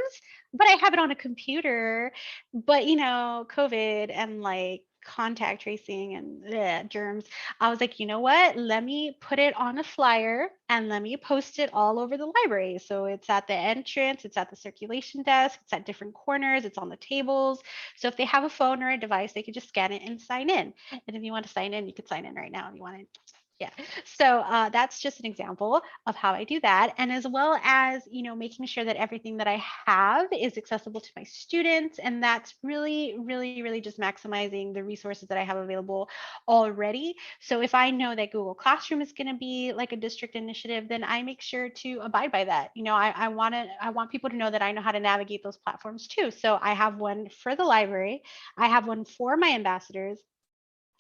but I have it on a computer. But you know, COVID and like contact tracing and germs. I was like, you know what? Let me put it on a flyer and let me post it all over the library. So it's at the entrance, it's at the circulation desk, it's at different corners, it's on the tables. So if they have a phone or a device, they can just scan it and sign in. And if you want to sign in, you could sign in right now if you want to. Yeah. So that's just an example of how I do that. And as well as, you know, making sure that everything that I have is accessible to my students. And that's really, really, really just maximizing the resources that I have available already. So if I know that Google Classroom is going to be like a district initiative, then I make sure to abide by that. You know, I want people to know that I know how to navigate those platforms too. So I have one for the library. I have one for my ambassadors.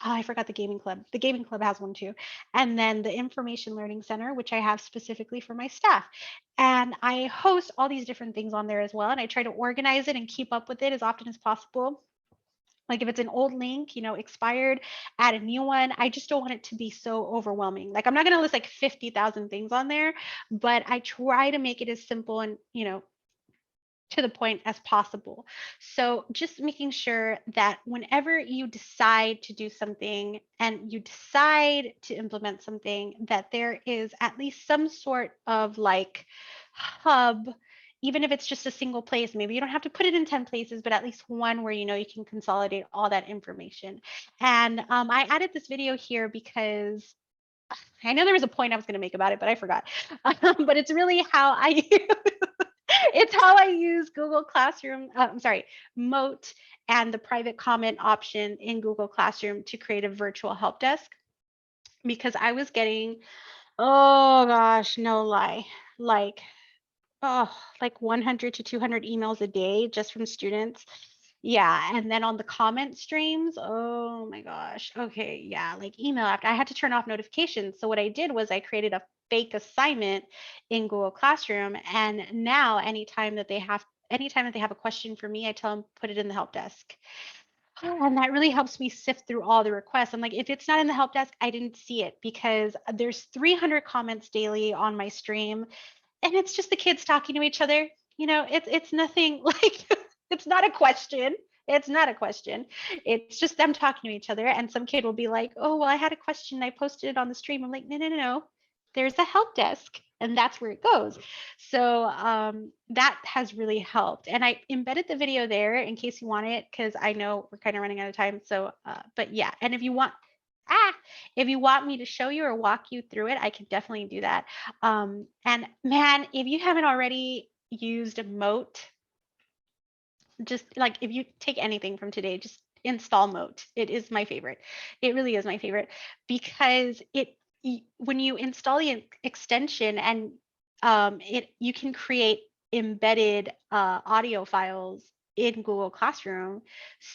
Oh, I forgot the gaming club. The gaming club has one too. And then the information learning center, which I have specifically for my staff. And I host all these different things on there as well. And I try to organize it and keep up with it as often as possible. Like if it's an old link, expired, add a new one. I just don't want it to be so overwhelming. Like I'm not going to list like 50,000 things on there, but I try to make it as simple and, to the point as possible. So just making sure that whenever you decide to do something and you decide to implement something, that there is at least some sort of like hub, even if it's just a single place. Maybe you don't have to put it in 10 places, but at least one where you can consolidate all that information. And I added this video here because I know there was a point I was going to make about it, but I forgot. But it's really how I it's how I use Google Classroom, Moat and the private comment option in Google Classroom to create a virtual help desk, because I was getting, oh gosh, no lie, like, like 100 to 200 emails a day just from students. Yeah. And then on the comment streams, oh my gosh. Okay. Yeah. Like email after I had to turn off notifications. So what I did was I created a fake assignment in Google Classroom. And now anytime that they have a question for me, I tell them, put it in the help desk. And that really helps me sift through all the requests. I'm like, if it's not in the help desk, I didn't see it, because there's 300 comments daily on my stream. And it's just the kids talking to each other. It's nothing like it's not a question. It's not a question. It's just them talking to each other. And some kid will be like, oh, well, I had a question. I posted it on the stream. I'm like, no. There's a help desk, and that's where it goes. So that has really helped. And I embedded the video there in case you want it, because I know we're kind of running out of time. So, but yeah. And if you want me to show you or walk you through it, I can definitely do that. And man, if you haven't already used Moat, just like if you take anything from today, just install Moat. It is my favorite. It really is my favorite, because when you install the extension and you can create embedded audio files in Google Classroom.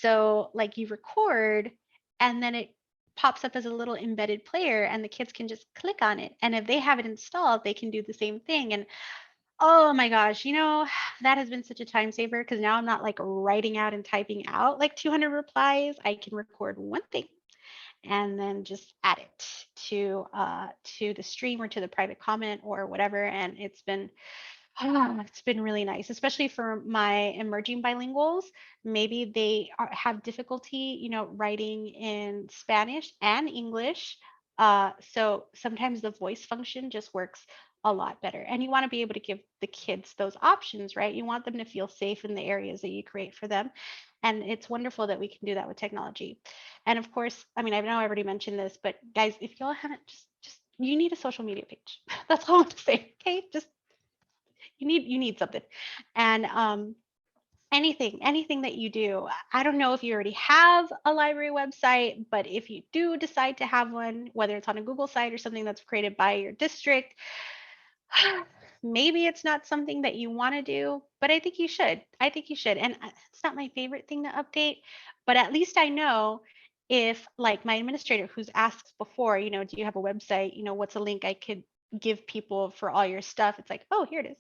So like you record and then it pops up as a little embedded player and the kids can just click on it. And if they have it installed, they can do the same thing. And oh my gosh, that has been such a time saver, because now I'm not like writing out and typing out like 200 replies. I can record one thing and then just add it to the stream or to the private comment or whatever. And it's been really nice, especially for my emerging bilinguals. Maybe they have difficulty, writing in Spanish and English. So sometimes the voice function just works a lot better. And you want to be able to give the kids those options, right? You want them to feel safe in the areas that you create for them. And it's wonderful that we can do that with technology. And of course, I mean, I know I already mentioned this, but guys, if y'all haven't, just you need a social media page. That's all I want to say. Okay, just you need something. And anything that you do, I don't know if you already have a library website, but if you do decide to have one, whether it's on a Google site or something that's created by your district, maybe it's not something that you want to do, but I think you should. And it's not my favorite thing to update, but at least I know, if like my administrator who's asked before, do you have a website? What's a link I could give people for all your stuff? It's like, oh, here it is.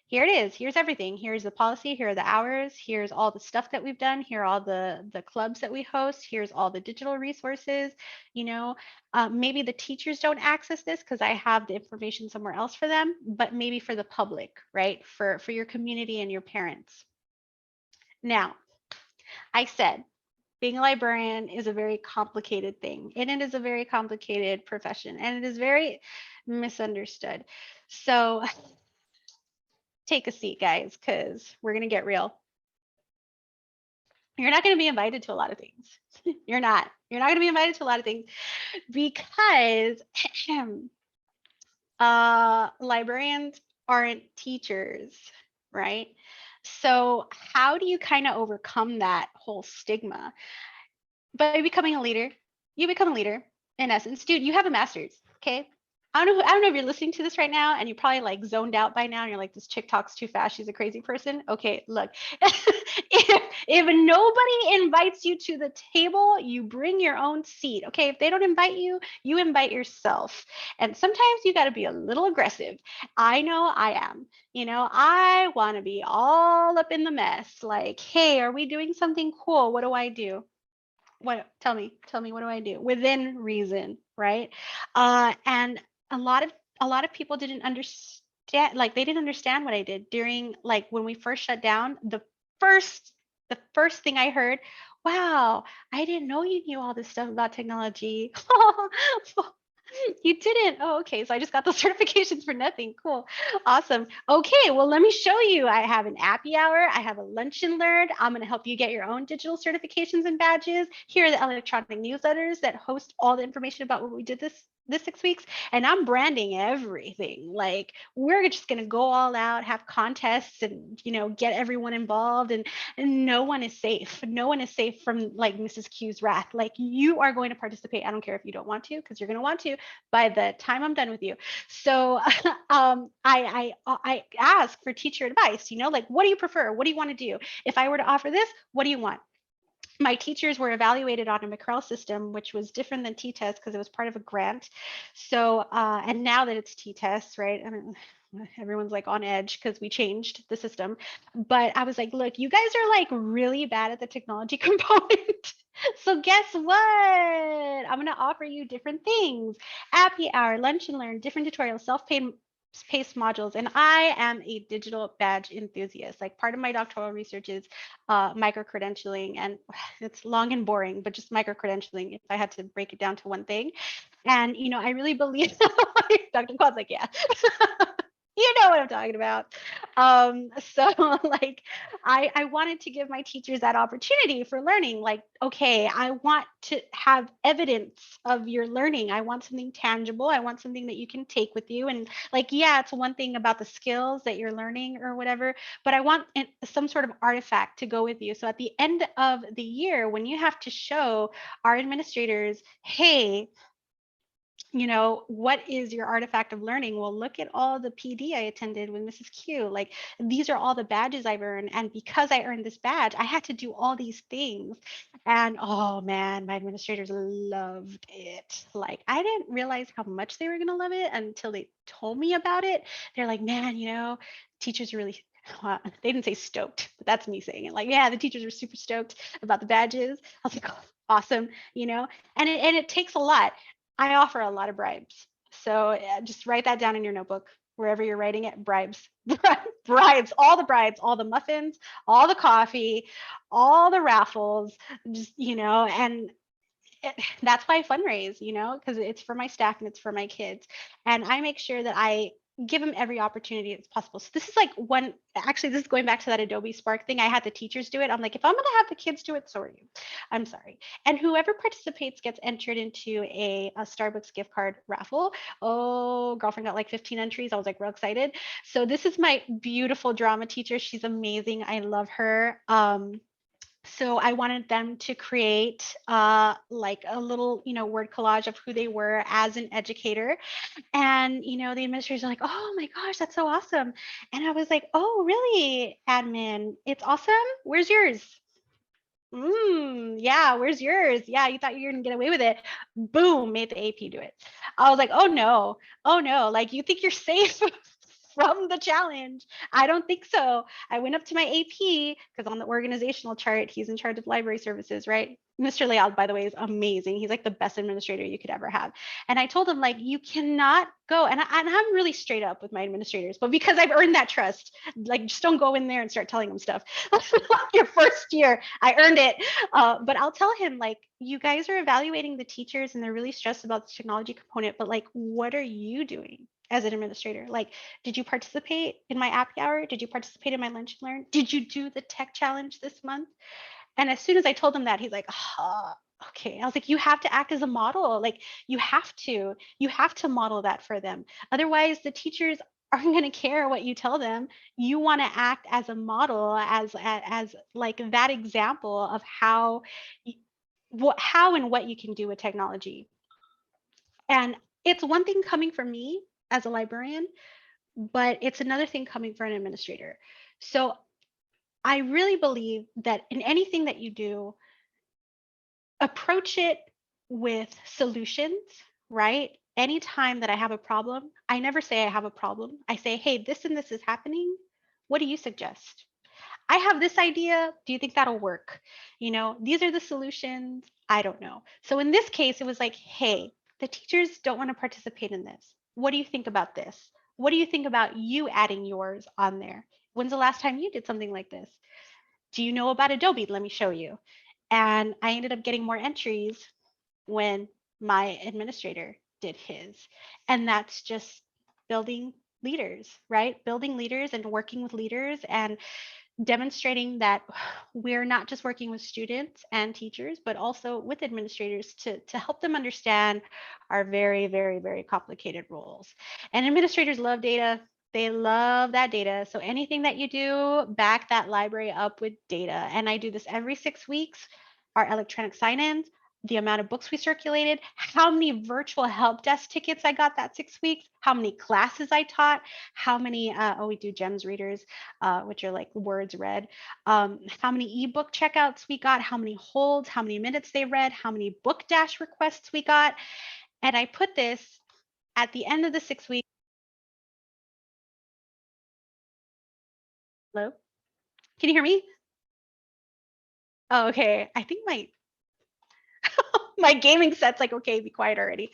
Here it is. Here's everything. Here's the policy. Here are the hours. Here's all the stuff that we've done. Here are all the clubs that we host. Here's all the digital resources. Maybe the teachers don't access this because I have the information somewhere else for them, but maybe for the public, right? For your community and your parents. Now, I said, being a librarian is a very complicated thing, and it is a very complicated profession, and it is very misunderstood. So take a seat, guys, because we're going to get real. You're not going to be invited to a lot of things. You're not going to be invited to a lot of things because librarians aren't teachers, right? So how do you kind of overcome that whole stigma? By becoming a leader. You become a leader, in essence. Dude, you have a master's, okay? I don't know if you're listening to this right now and you're probably like zoned out by now and you're like, this chick talks too fast, she's a crazy person. Okay, look, If nobody invites you to the table, you bring your own seat. Okay, if they don't invite you, you invite yourself. And sometimes you got to be a little aggressive. I know I am. I want to be all up in the mess. Like, hey, are we doing something cool? What do I do? Tell me, what do I do within reason, right? And a lot of people didn't understand, like they didn't understand what I did during, like, when we first shut down. The first thing I heard, wow, I didn't know you knew all this stuff about technology. You didn't? Oh, okay. So I just got those certifications for nothing. Cool. Awesome. Okay. Well, let me show you. I have an happy hour. I have a lunch and learn. I'm going to help you get your own digital certifications and badges. Here are the electronic newsletters that host all the information about what we did this 6 weeks. And I'm branding everything. Like, we're just going to go all out, have contests, and, get everyone involved. And no one is safe. No one is safe from, like, Mrs. Q's wrath. Like, you are going to participate. I don't care if you don't want to, because you're going to want to by the time I'm done with you. So I ask for teacher advice, like, what do you prefer? What do you want to do? If I were to offer this, what do you want? My teachers were evaluated on a McCrell system, which was different than T-test because it was part of a grant. So, and now that it's T-test, right? I mean, everyone's like on edge because we changed the system. But I was like, look, you guys are like really bad at the technology component. So guess what? I'm going to offer you different things. Happy hour, lunch and learn, different tutorials, self-paced modules. And I am a digital badge enthusiast. Like, part of my doctoral research is micro-credentialing, and it's long and boring, but just micro-credentialing, if I had to break it down to one thing. And, I really believe, Dr. Quad's like, yeah. You know what I'm talking about. So like, I wanted to give my teachers that opportunity for learning. Like, okay, I want to have evidence of your learning. I want something tangible. I want something that you can take with you. And like, yeah, it's one thing about the skills that you're learning or whatever, but I want some sort of artifact to go with you. So at the end of the year, when you have to show our administrators, hey, what is your artifact of learning? Well, look at all the PD I attended with Mrs. Q. Like, these are all the badges I've earned. And because I earned this badge, I had to do all these things. And oh man, my administrators loved it. Like, I didn't realize how much they were going to love it until they told me about it. They're like, man, teachers are really, they didn't say stoked, but that's me saying it. Like, yeah, the teachers were super stoked about the badges. I was like, oh, awesome, and it takes a lot. I offer a lot of bribes. So just write that down in your notebook, wherever you're writing it. Bribes, bribes, all the muffins, all the coffee, all the raffles, just, and that's why I fundraise, because it's for my staff and it's for my kids. And I make sure that I give them every opportunity that's possible. So this is like this is going back to that Adobe Spark thing. I had the teachers do it. I'm like, if I'm going to have the kids do it, so are you. I'm sorry. And whoever participates gets entered into a Starbucks gift card raffle. Oh, girlfriend got like 15 entries. I was like real excited. So this is my beautiful drama teacher. She's amazing. I love her. So I wanted them to create like a little, word collage of who they were as an educator. And, the administrators are like, oh my gosh, that's so awesome. And I was like, oh, really, admin? It's awesome. Where's yours? Yeah, where's yours? Yeah, you thought you were gonna get away with it. Boom, made the AP do it. I was like, oh no, like, you think you're safe from the challenge? I don't think so. I went up to my AP, because on the organizational chart, he's in charge of library services, right? Mr. Leal, by the way, is amazing. He's like the best administrator you could ever have. And I told him, like, you cannot go. And I'm really straight up with my administrators, but because I've earned that trust, like, just don't go in there and start telling them stuff. Your first year, I earned it. But I'll tell him, like, you guys are evaluating the teachers and they're really stressed about the technology component, but like, what are you doing as an administrator? Like, did you participate in my happy hour? Did you participate in my lunch and learn? Did you do the tech challenge this month? And as soon as I told him that, he's like, okay. I was like, you have to act as a model. Like, you have to model that for them. Otherwise, the teachers aren't going to care what you tell them. You want to act as a model, as like that example of how and what you can do with technology. And it's one thing coming from me as a librarian, but it's another thing coming from an administrator. So I really believe that in anything that you do, approach it with solutions, right? Anytime that I have a problem, I never say I have a problem. I say, hey, this and this is happening. What do you suggest? I have this idea. Do you think that'll work? You know, these are the solutions. I don't know. So in this case, it was like, hey, the teachers don't want to participate in this. What do you think about this? What do you think about you adding yours on there? When's the last time you did something like this? Do you know about Adobe? Let me show you. And I ended up getting more entries when my administrator did his. And that's just building leaders, right? Building leaders and working with leaders and demonstrating that we're not just working with students and teachers, but also with administrators to help them understand our very, very, very complicated roles. And administrators love data. They love that data. So anything that you do, back that library up with data. And I do this every 6 weeks, our electronic sign-ins, the amount of books we circulated, how many virtual help desk tickets I got that 6 weeks, how many classes I taught, how many, we do GEMS readers, which are like words read, how many ebook checkouts we got, how many holds, how many minutes they read, how many book dash requests we got. And I put this at the end of the 6 weeks. Hello? Can you hear me? Oh, okay. I think my my gaming set's like, okay, be quiet already.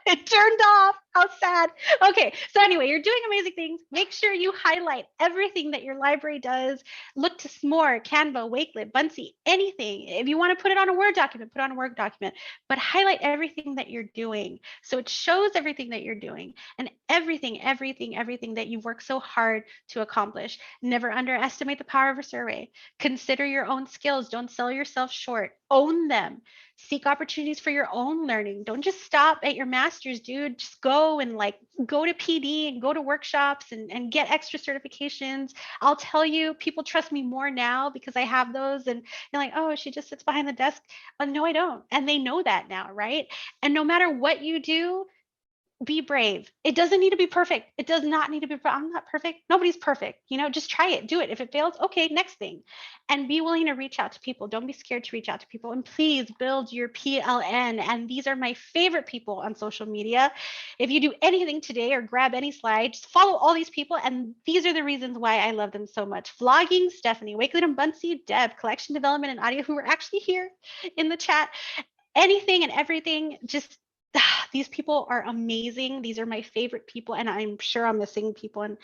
It turned off. How sad. Okay. So anyway, you're doing amazing things. Make sure you highlight everything that your library does. Look to S'more, Canva, Wakelet, Buncee, anything. If you want to put it on a Word document, put it on a Word document, but highlight everything that you're doing. So it shows everything that you're doing and everything that you've worked so hard to accomplish. Never underestimate the power of a survey. Consider your own skills. Don't sell yourself short. Own them. Seek opportunities for your own learning. Don't just stop at your master's, dude. Just go and like go to PD and go to workshops and get extra certifications. I'll tell you, people trust me more now because I have those. And they're like, oh, she just sits behind the desk. No, I don't. And they know that now, right? And no matter what you do, be brave. It doesn't need to be perfect. It does not need to be. I'm not perfect. Nobody's perfect. You know, just try it. Do it. If it fails, okay, next thing. And be willing to reach out to people. Don't be scared to reach out to people. And please build your PLN. And these are my favorite people on social media. If you do anything today or grab any slide, just follow all these people. And these are the reasons why I love them so much. Vlogging, Stephanie, Wakelet and Buncee, Deb, collection development and audio, who are actually here in the chat. Anything and everything, just these people are amazing. These are my favorite people, and I'm sure I'm missing people, and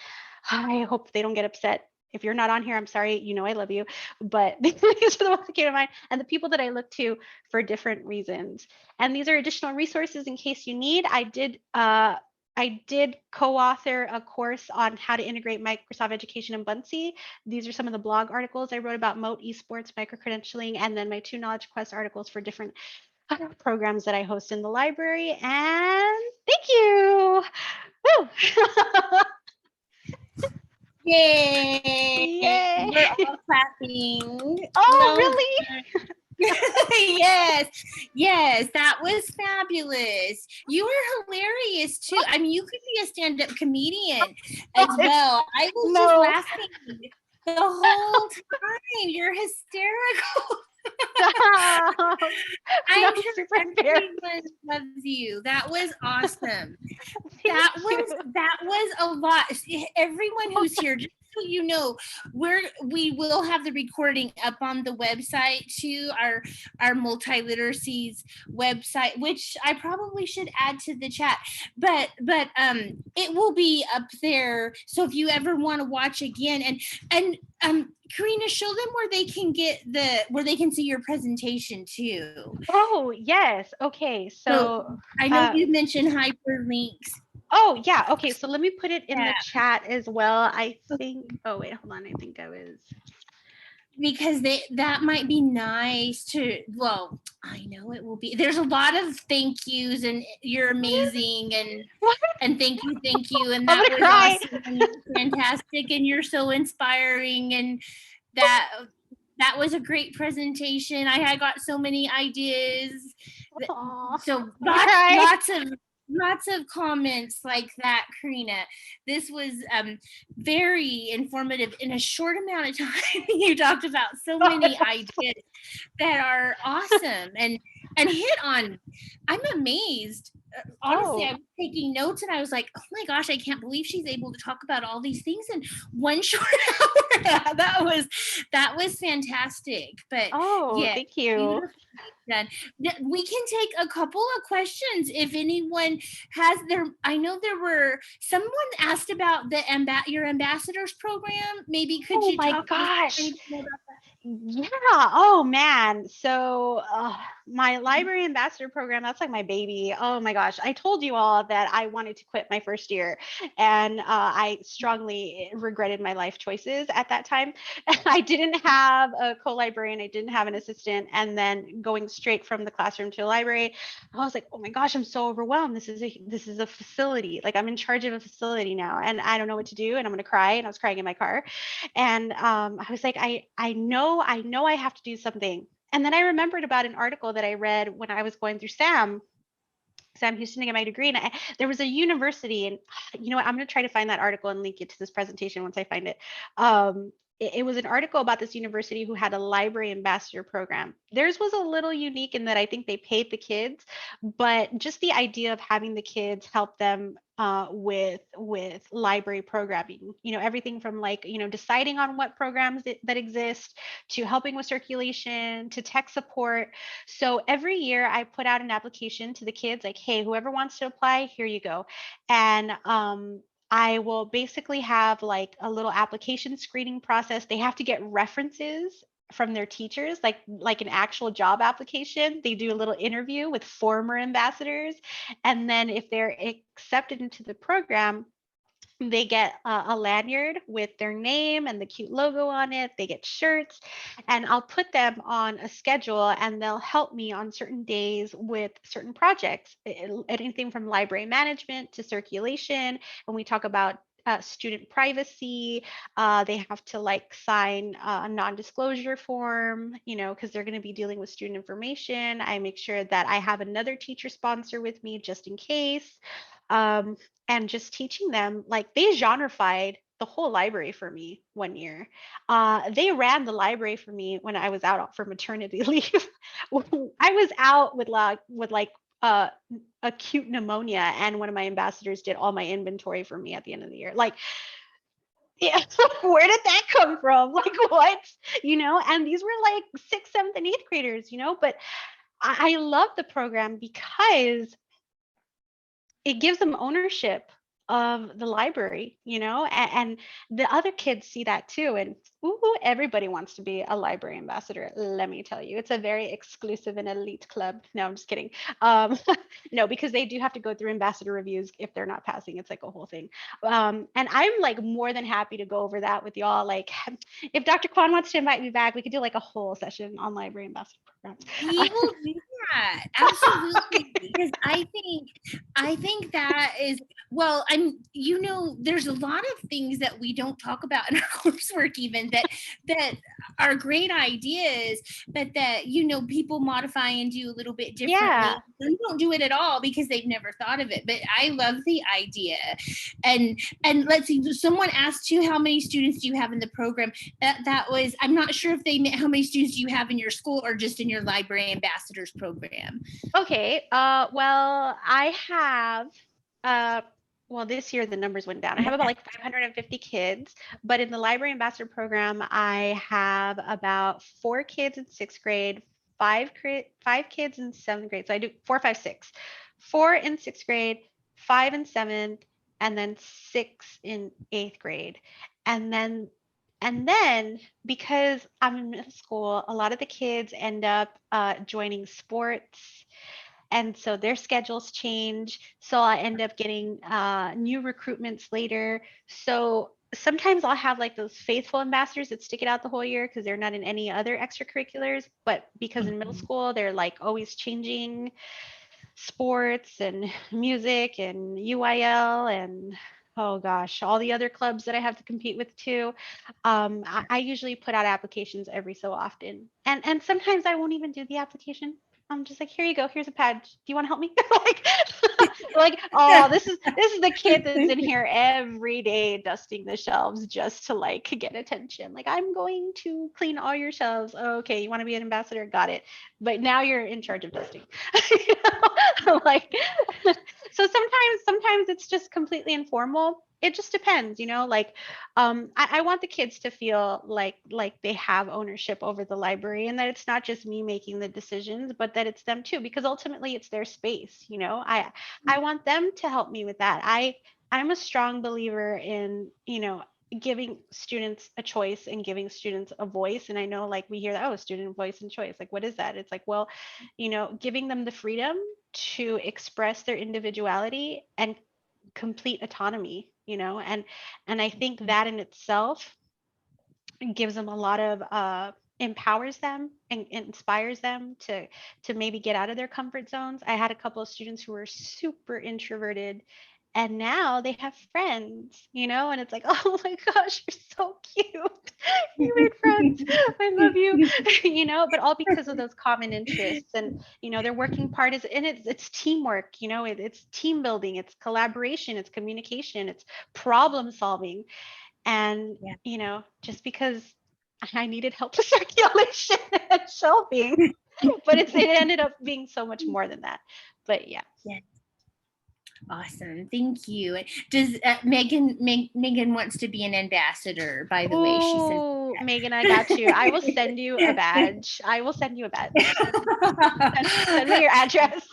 I hope they don't get upset. If you're not on here, I'm sorry. You know I love you, but these are the ones that came to mind, and the people that I look to for different reasons. And these are additional resources in case you need. I did co-author a course on how to integrate Microsoft Education and Buncee. These are some of the blog articles I wrote about Moat, esports, micro-credentialing, and then my 2 Knowledge Quest articles for different programs that I host in the library. And thank you. Woo. Yay! Yay. We're all clapping. Oh, really? yes, that was fabulous. You were hilarious too. I mean, you could be a stand-up comedian as well. I was just laughing the whole time. You're hysterical. I'm sure everyone loves you. That was awesome. That was a lot. Everyone who's here, just so you know, we will have the recording up on the website too, our Multliteracies website, which I probably should add to the chat. But it will be up there. So if you ever want to watch again, and Karina, show them where they can see your presentation too. Oh, yes. Okay. So I know you mentioned hyperlinks. Oh, yeah. Okay. So let me put it in the chat as well. I think, oh, wait, hold on. I think I was. Because that might be nice to, well, I know it will be. There's a lot of thank yous and you're amazing and thank you. And that was awesome and fantastic and you're so inspiring and that was a great presentation. I had got so many ideas. Aww. So lots of Lots of comments like that, Karina. This was very informative in a short amount of time. You talked about so many ideas that are awesome and hit on. I'm amazed. Honestly, I was taking notes and I was like, oh my gosh, I can't believe she's able to talk about all these things in one short hour. that was fantastic. But yeah, thank you. done. We can take a couple of questions if anyone has their. I know there were someone asked about the your ambassadors program. Maybe could you talk gosh. anything about that? Yeah. Oh man. So my library ambassador program, that's like my baby. Oh my gosh. I told you all that I wanted to quit my first year, and I strongly regretted my life choices at that time. I didn't have a co-librarian. I didn't have an assistant. And then going straight from the classroom to a library, I was like, oh my gosh, I'm so overwhelmed. This is a facility. Like, I'm in charge of a facility now, and I don't know what to do. And I'm going to cry. And I was crying in my car. And I was like, I know I have to do something. And then I remembered about an article that I read when I was going through Sam Houston to get my degree. And there was a university, and you know what, I'm going to try to find that article and link it to this presentation once I find it. It was an article about this university who had a library ambassador program. Theirs was a little unique in that I think they paid the kids, but just the idea of having the kids help them with library programming, you know, everything from like, you know, deciding on what programs that exist, to helping with circulation, to tech support. So every year I put out an application to the kids, like, hey, whoever wants to apply, here you go. And I will basically have like a little application screening process. They have to get references from their teachers, like an actual job application. They do a little interview with former ambassadors. And then if they're accepted into the program, they get a lanyard with their name and the cute logo on it. They get shirts, and I'll put them on a schedule, and they'll help me on certain days with certain projects, anything from library management to circulation. And we talk about student privacy. They have to like sign a non-disclosure form, you know, because they're going to be dealing with student information. I make sure that I have another teacher sponsor with me just in case. Um, and just teaching them, like, they genrefied the whole library for me one year. They ran the library for me when I was out for maternity leave. I was out with acute pneumonia, and one of my ambassadors did all my inventory for me at the end of the year. Like, yeah, where did that come from? Like, what? You know, and these were like 6th, 7th, and 8th graders, you know, but I love the program because it gives them ownership of the library, you know, and the other kids see that too. And ooh, everybody wants to be a library ambassador. Let me tell you, it's a very exclusive and elite club. No, I'm just kidding. No, because they do have to go through ambassador reviews if they're not passing. It's like a whole thing. And I'm like more than happy to go over that with y'all. Like, if Dr. Kwan wants to invite me back, we could do like a whole session on library ambassador programs. We will do that, absolutely. Because I think that is, well, you know, there's a lot of things that we don't talk about in our coursework, even that are great ideas, but that, you know, people modify and do a little bit differently. Yeah. Some don't do it at all because they've never thought of it. But I love the idea. And let's see, someone asked you, how many students do you have in the program? That was, I'm not sure if they meant how many students do you have in your school or just in your library ambassadors program. Okay. Well, I have well, this year the numbers went down. I have about like 550 kids, but in the library ambassador program, I have about 4 kids in 6th grade, 5 kids in 7th grade. So I do 4, 5, 6, 4 in 6th grade, 5 in 7th, and then 6 in 8th grade. And then because I'm in middle school, a lot of the kids end up joining sports, and so their schedules change. So I end up getting new recruitments later. So sometimes I'll have like those faithful ambassadors that stick it out the whole year because they're not in any other extracurriculars. But because in middle school, they're like always changing sports and music and UIL and, oh gosh, all the other clubs that I have to compete with too. I usually put out applications every so often. And sometimes I won't even do the application. I'm just like, here you go. Here's a pad. Do you want to help me? like, oh, this is the kid that's in here every day dusting the shelves just to like get attention. Like, I'm going to clean all your shelves. Oh, okay, you want to be an ambassador? Got it. But now you're in charge of dusting. Like, so sometimes it's just completely informal. It just depends, like I want the kids to feel like they have ownership over the library, and that it's not just me making the decisions, but that it's them too, because ultimately it's their space. I want them to help me with that. I'm a strong believer in giving students a choice and giving students a voice. And I know, like, we hear that, oh, student voice and choice, like, what is that? It's like, well, giving them the freedom to express their individuality and complete autonomy, and I think that in itself gives them a lot of empowers them and inspires them to maybe get out of their comfort zones. I had a couple of students who were super introverted, and now they have friends, and it's like, oh my gosh, you're so cute. You made friends. I love you. But all because of those common interests. And their working part is, and it's teamwork, it's team building, it's collaboration, it's communication, it's problem solving. And just because I needed help with circulation and shelving, but it ended up being so much more than that. But yeah. Awesome. Thank you. Does Megan wants to be an ambassador, by the way. She says, Megan, I got you. I will send you a badge. Send me your address.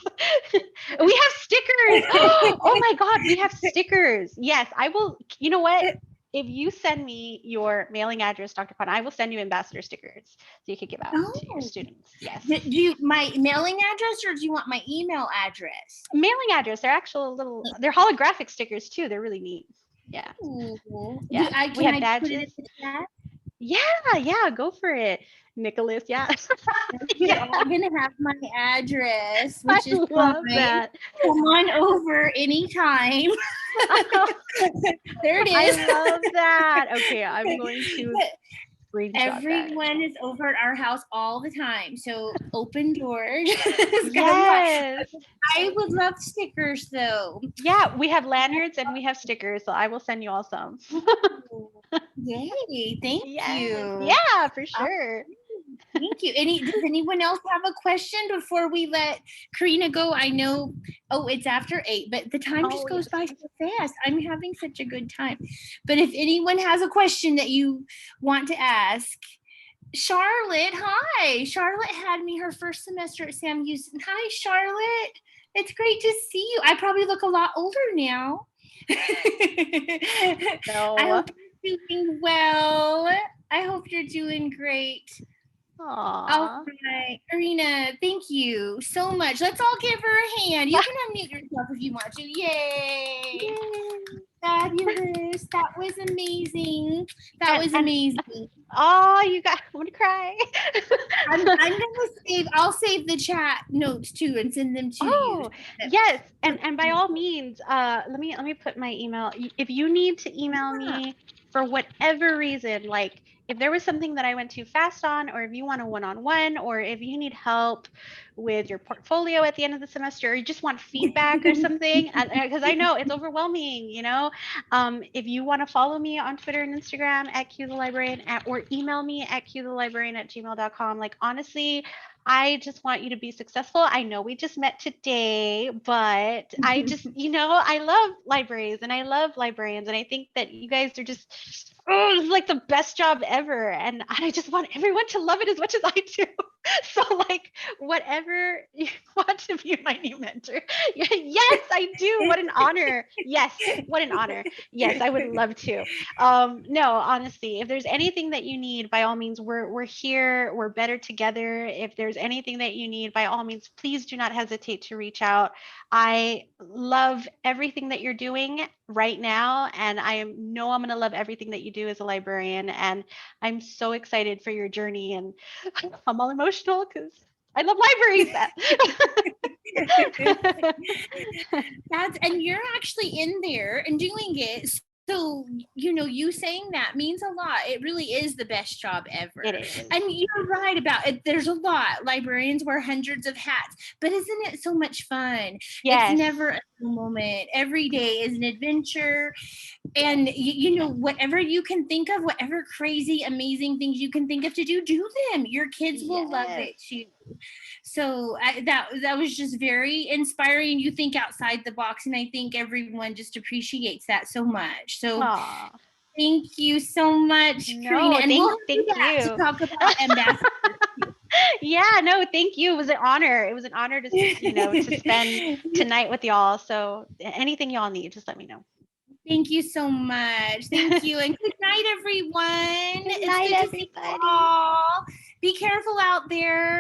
We have stickers. Oh my God, we have stickers. Yes, I will. You know what? If you send me your mailing address, Dr. Pan, I will send you ambassador stickers so you can give out to your students. Yes. Do you my mailing address, or do you want my email address? Mailing address. They're holographic stickers too. They're really neat. Yeah. Ooh. Yeah. We have badges. Yeah. Go for it, Nicholas. Yeah. You're all gonna have my address, which is love that. Come on over anytime. There it is. I love that. Okay, I'm going to Everyone is over at our house all the time, so open doors. Yes. I would love stickers though. Yeah, we have lanyards and we have stickers, so I will send you all some. Yay, thank you. Yeah, for sure. Thank you. Does anyone else have a question before we let Karina go? I know, it's after 8, but the time just goes by so fast. I'm having such a good time. But if anyone has a question that you want to ask, Charlotte, hi. Charlotte had me her first semester at Sam Houston. Hi, Charlotte. It's great to see you. I probably look a lot older now. No. I hope you're doing well. I hope you're doing great. Aww. All right, Karina, thank you so much. Let's all give her a hand. You can unmute yourself if you want to. Yay! Fabulous. That was amazing. Amazing. Oh, I'm gonna cry. I'm gonna I'll save the chat notes too and send them to you. Yes, and by all means, let me put my email. If you need to email me for whatever reason, like if there was something that I went too fast on, or if you want a one-on-one, or if you need help with your portfolio at the end of the semester, or you just want feedback or something, because I know it's overwhelming, if you want to follow me on Twitter and Instagram at QTheLibrarian, or email me at qthelibrarian@gmail.com. Like, honestly, I just want you to be successful. I know we just met today, but I just, I love libraries and I love librarians. And I think that you guys are just, it's like the best job ever. And I just want everyone to love it as much as I do. So, like, whatever you want to be my new mentor. Yes, I do. What an honor. Yes, what an honor. Yes, I would love to. No, honestly, if there's anything that you need, by all means, we're here. We're better together. If there's anything that you need, by all means, please do not hesitate to reach out. I love everything that you're doing right now, and I'm going to love everything that you do as a librarian, and I'm so excited for your journey, and I'm all emotional because I love libraries. And you're actually in there and doing it. So, you saying that means a lot. It really is the best job ever. It is. And you're right about it. There's a lot. Librarians wear hundreds of hats, but isn't it so much fun? Yes. It's never a single moment. Every day is an adventure. And, whatever you can think of, whatever crazy, amazing things you can think of to do them. Your kids will love it too. So that was just very inspiring. You think outside the box, and I think everyone just appreciates that so much. So thank you so much, Karina. And we'll thank you to talk about ambassadors. Yeah, no, thank you. It was an honor. It was an honor to to spend tonight with y'all. So anything y'all need, just let me know. Thank you so much. Thank you. And good night, everyone. Good night, everybody. Be careful out there.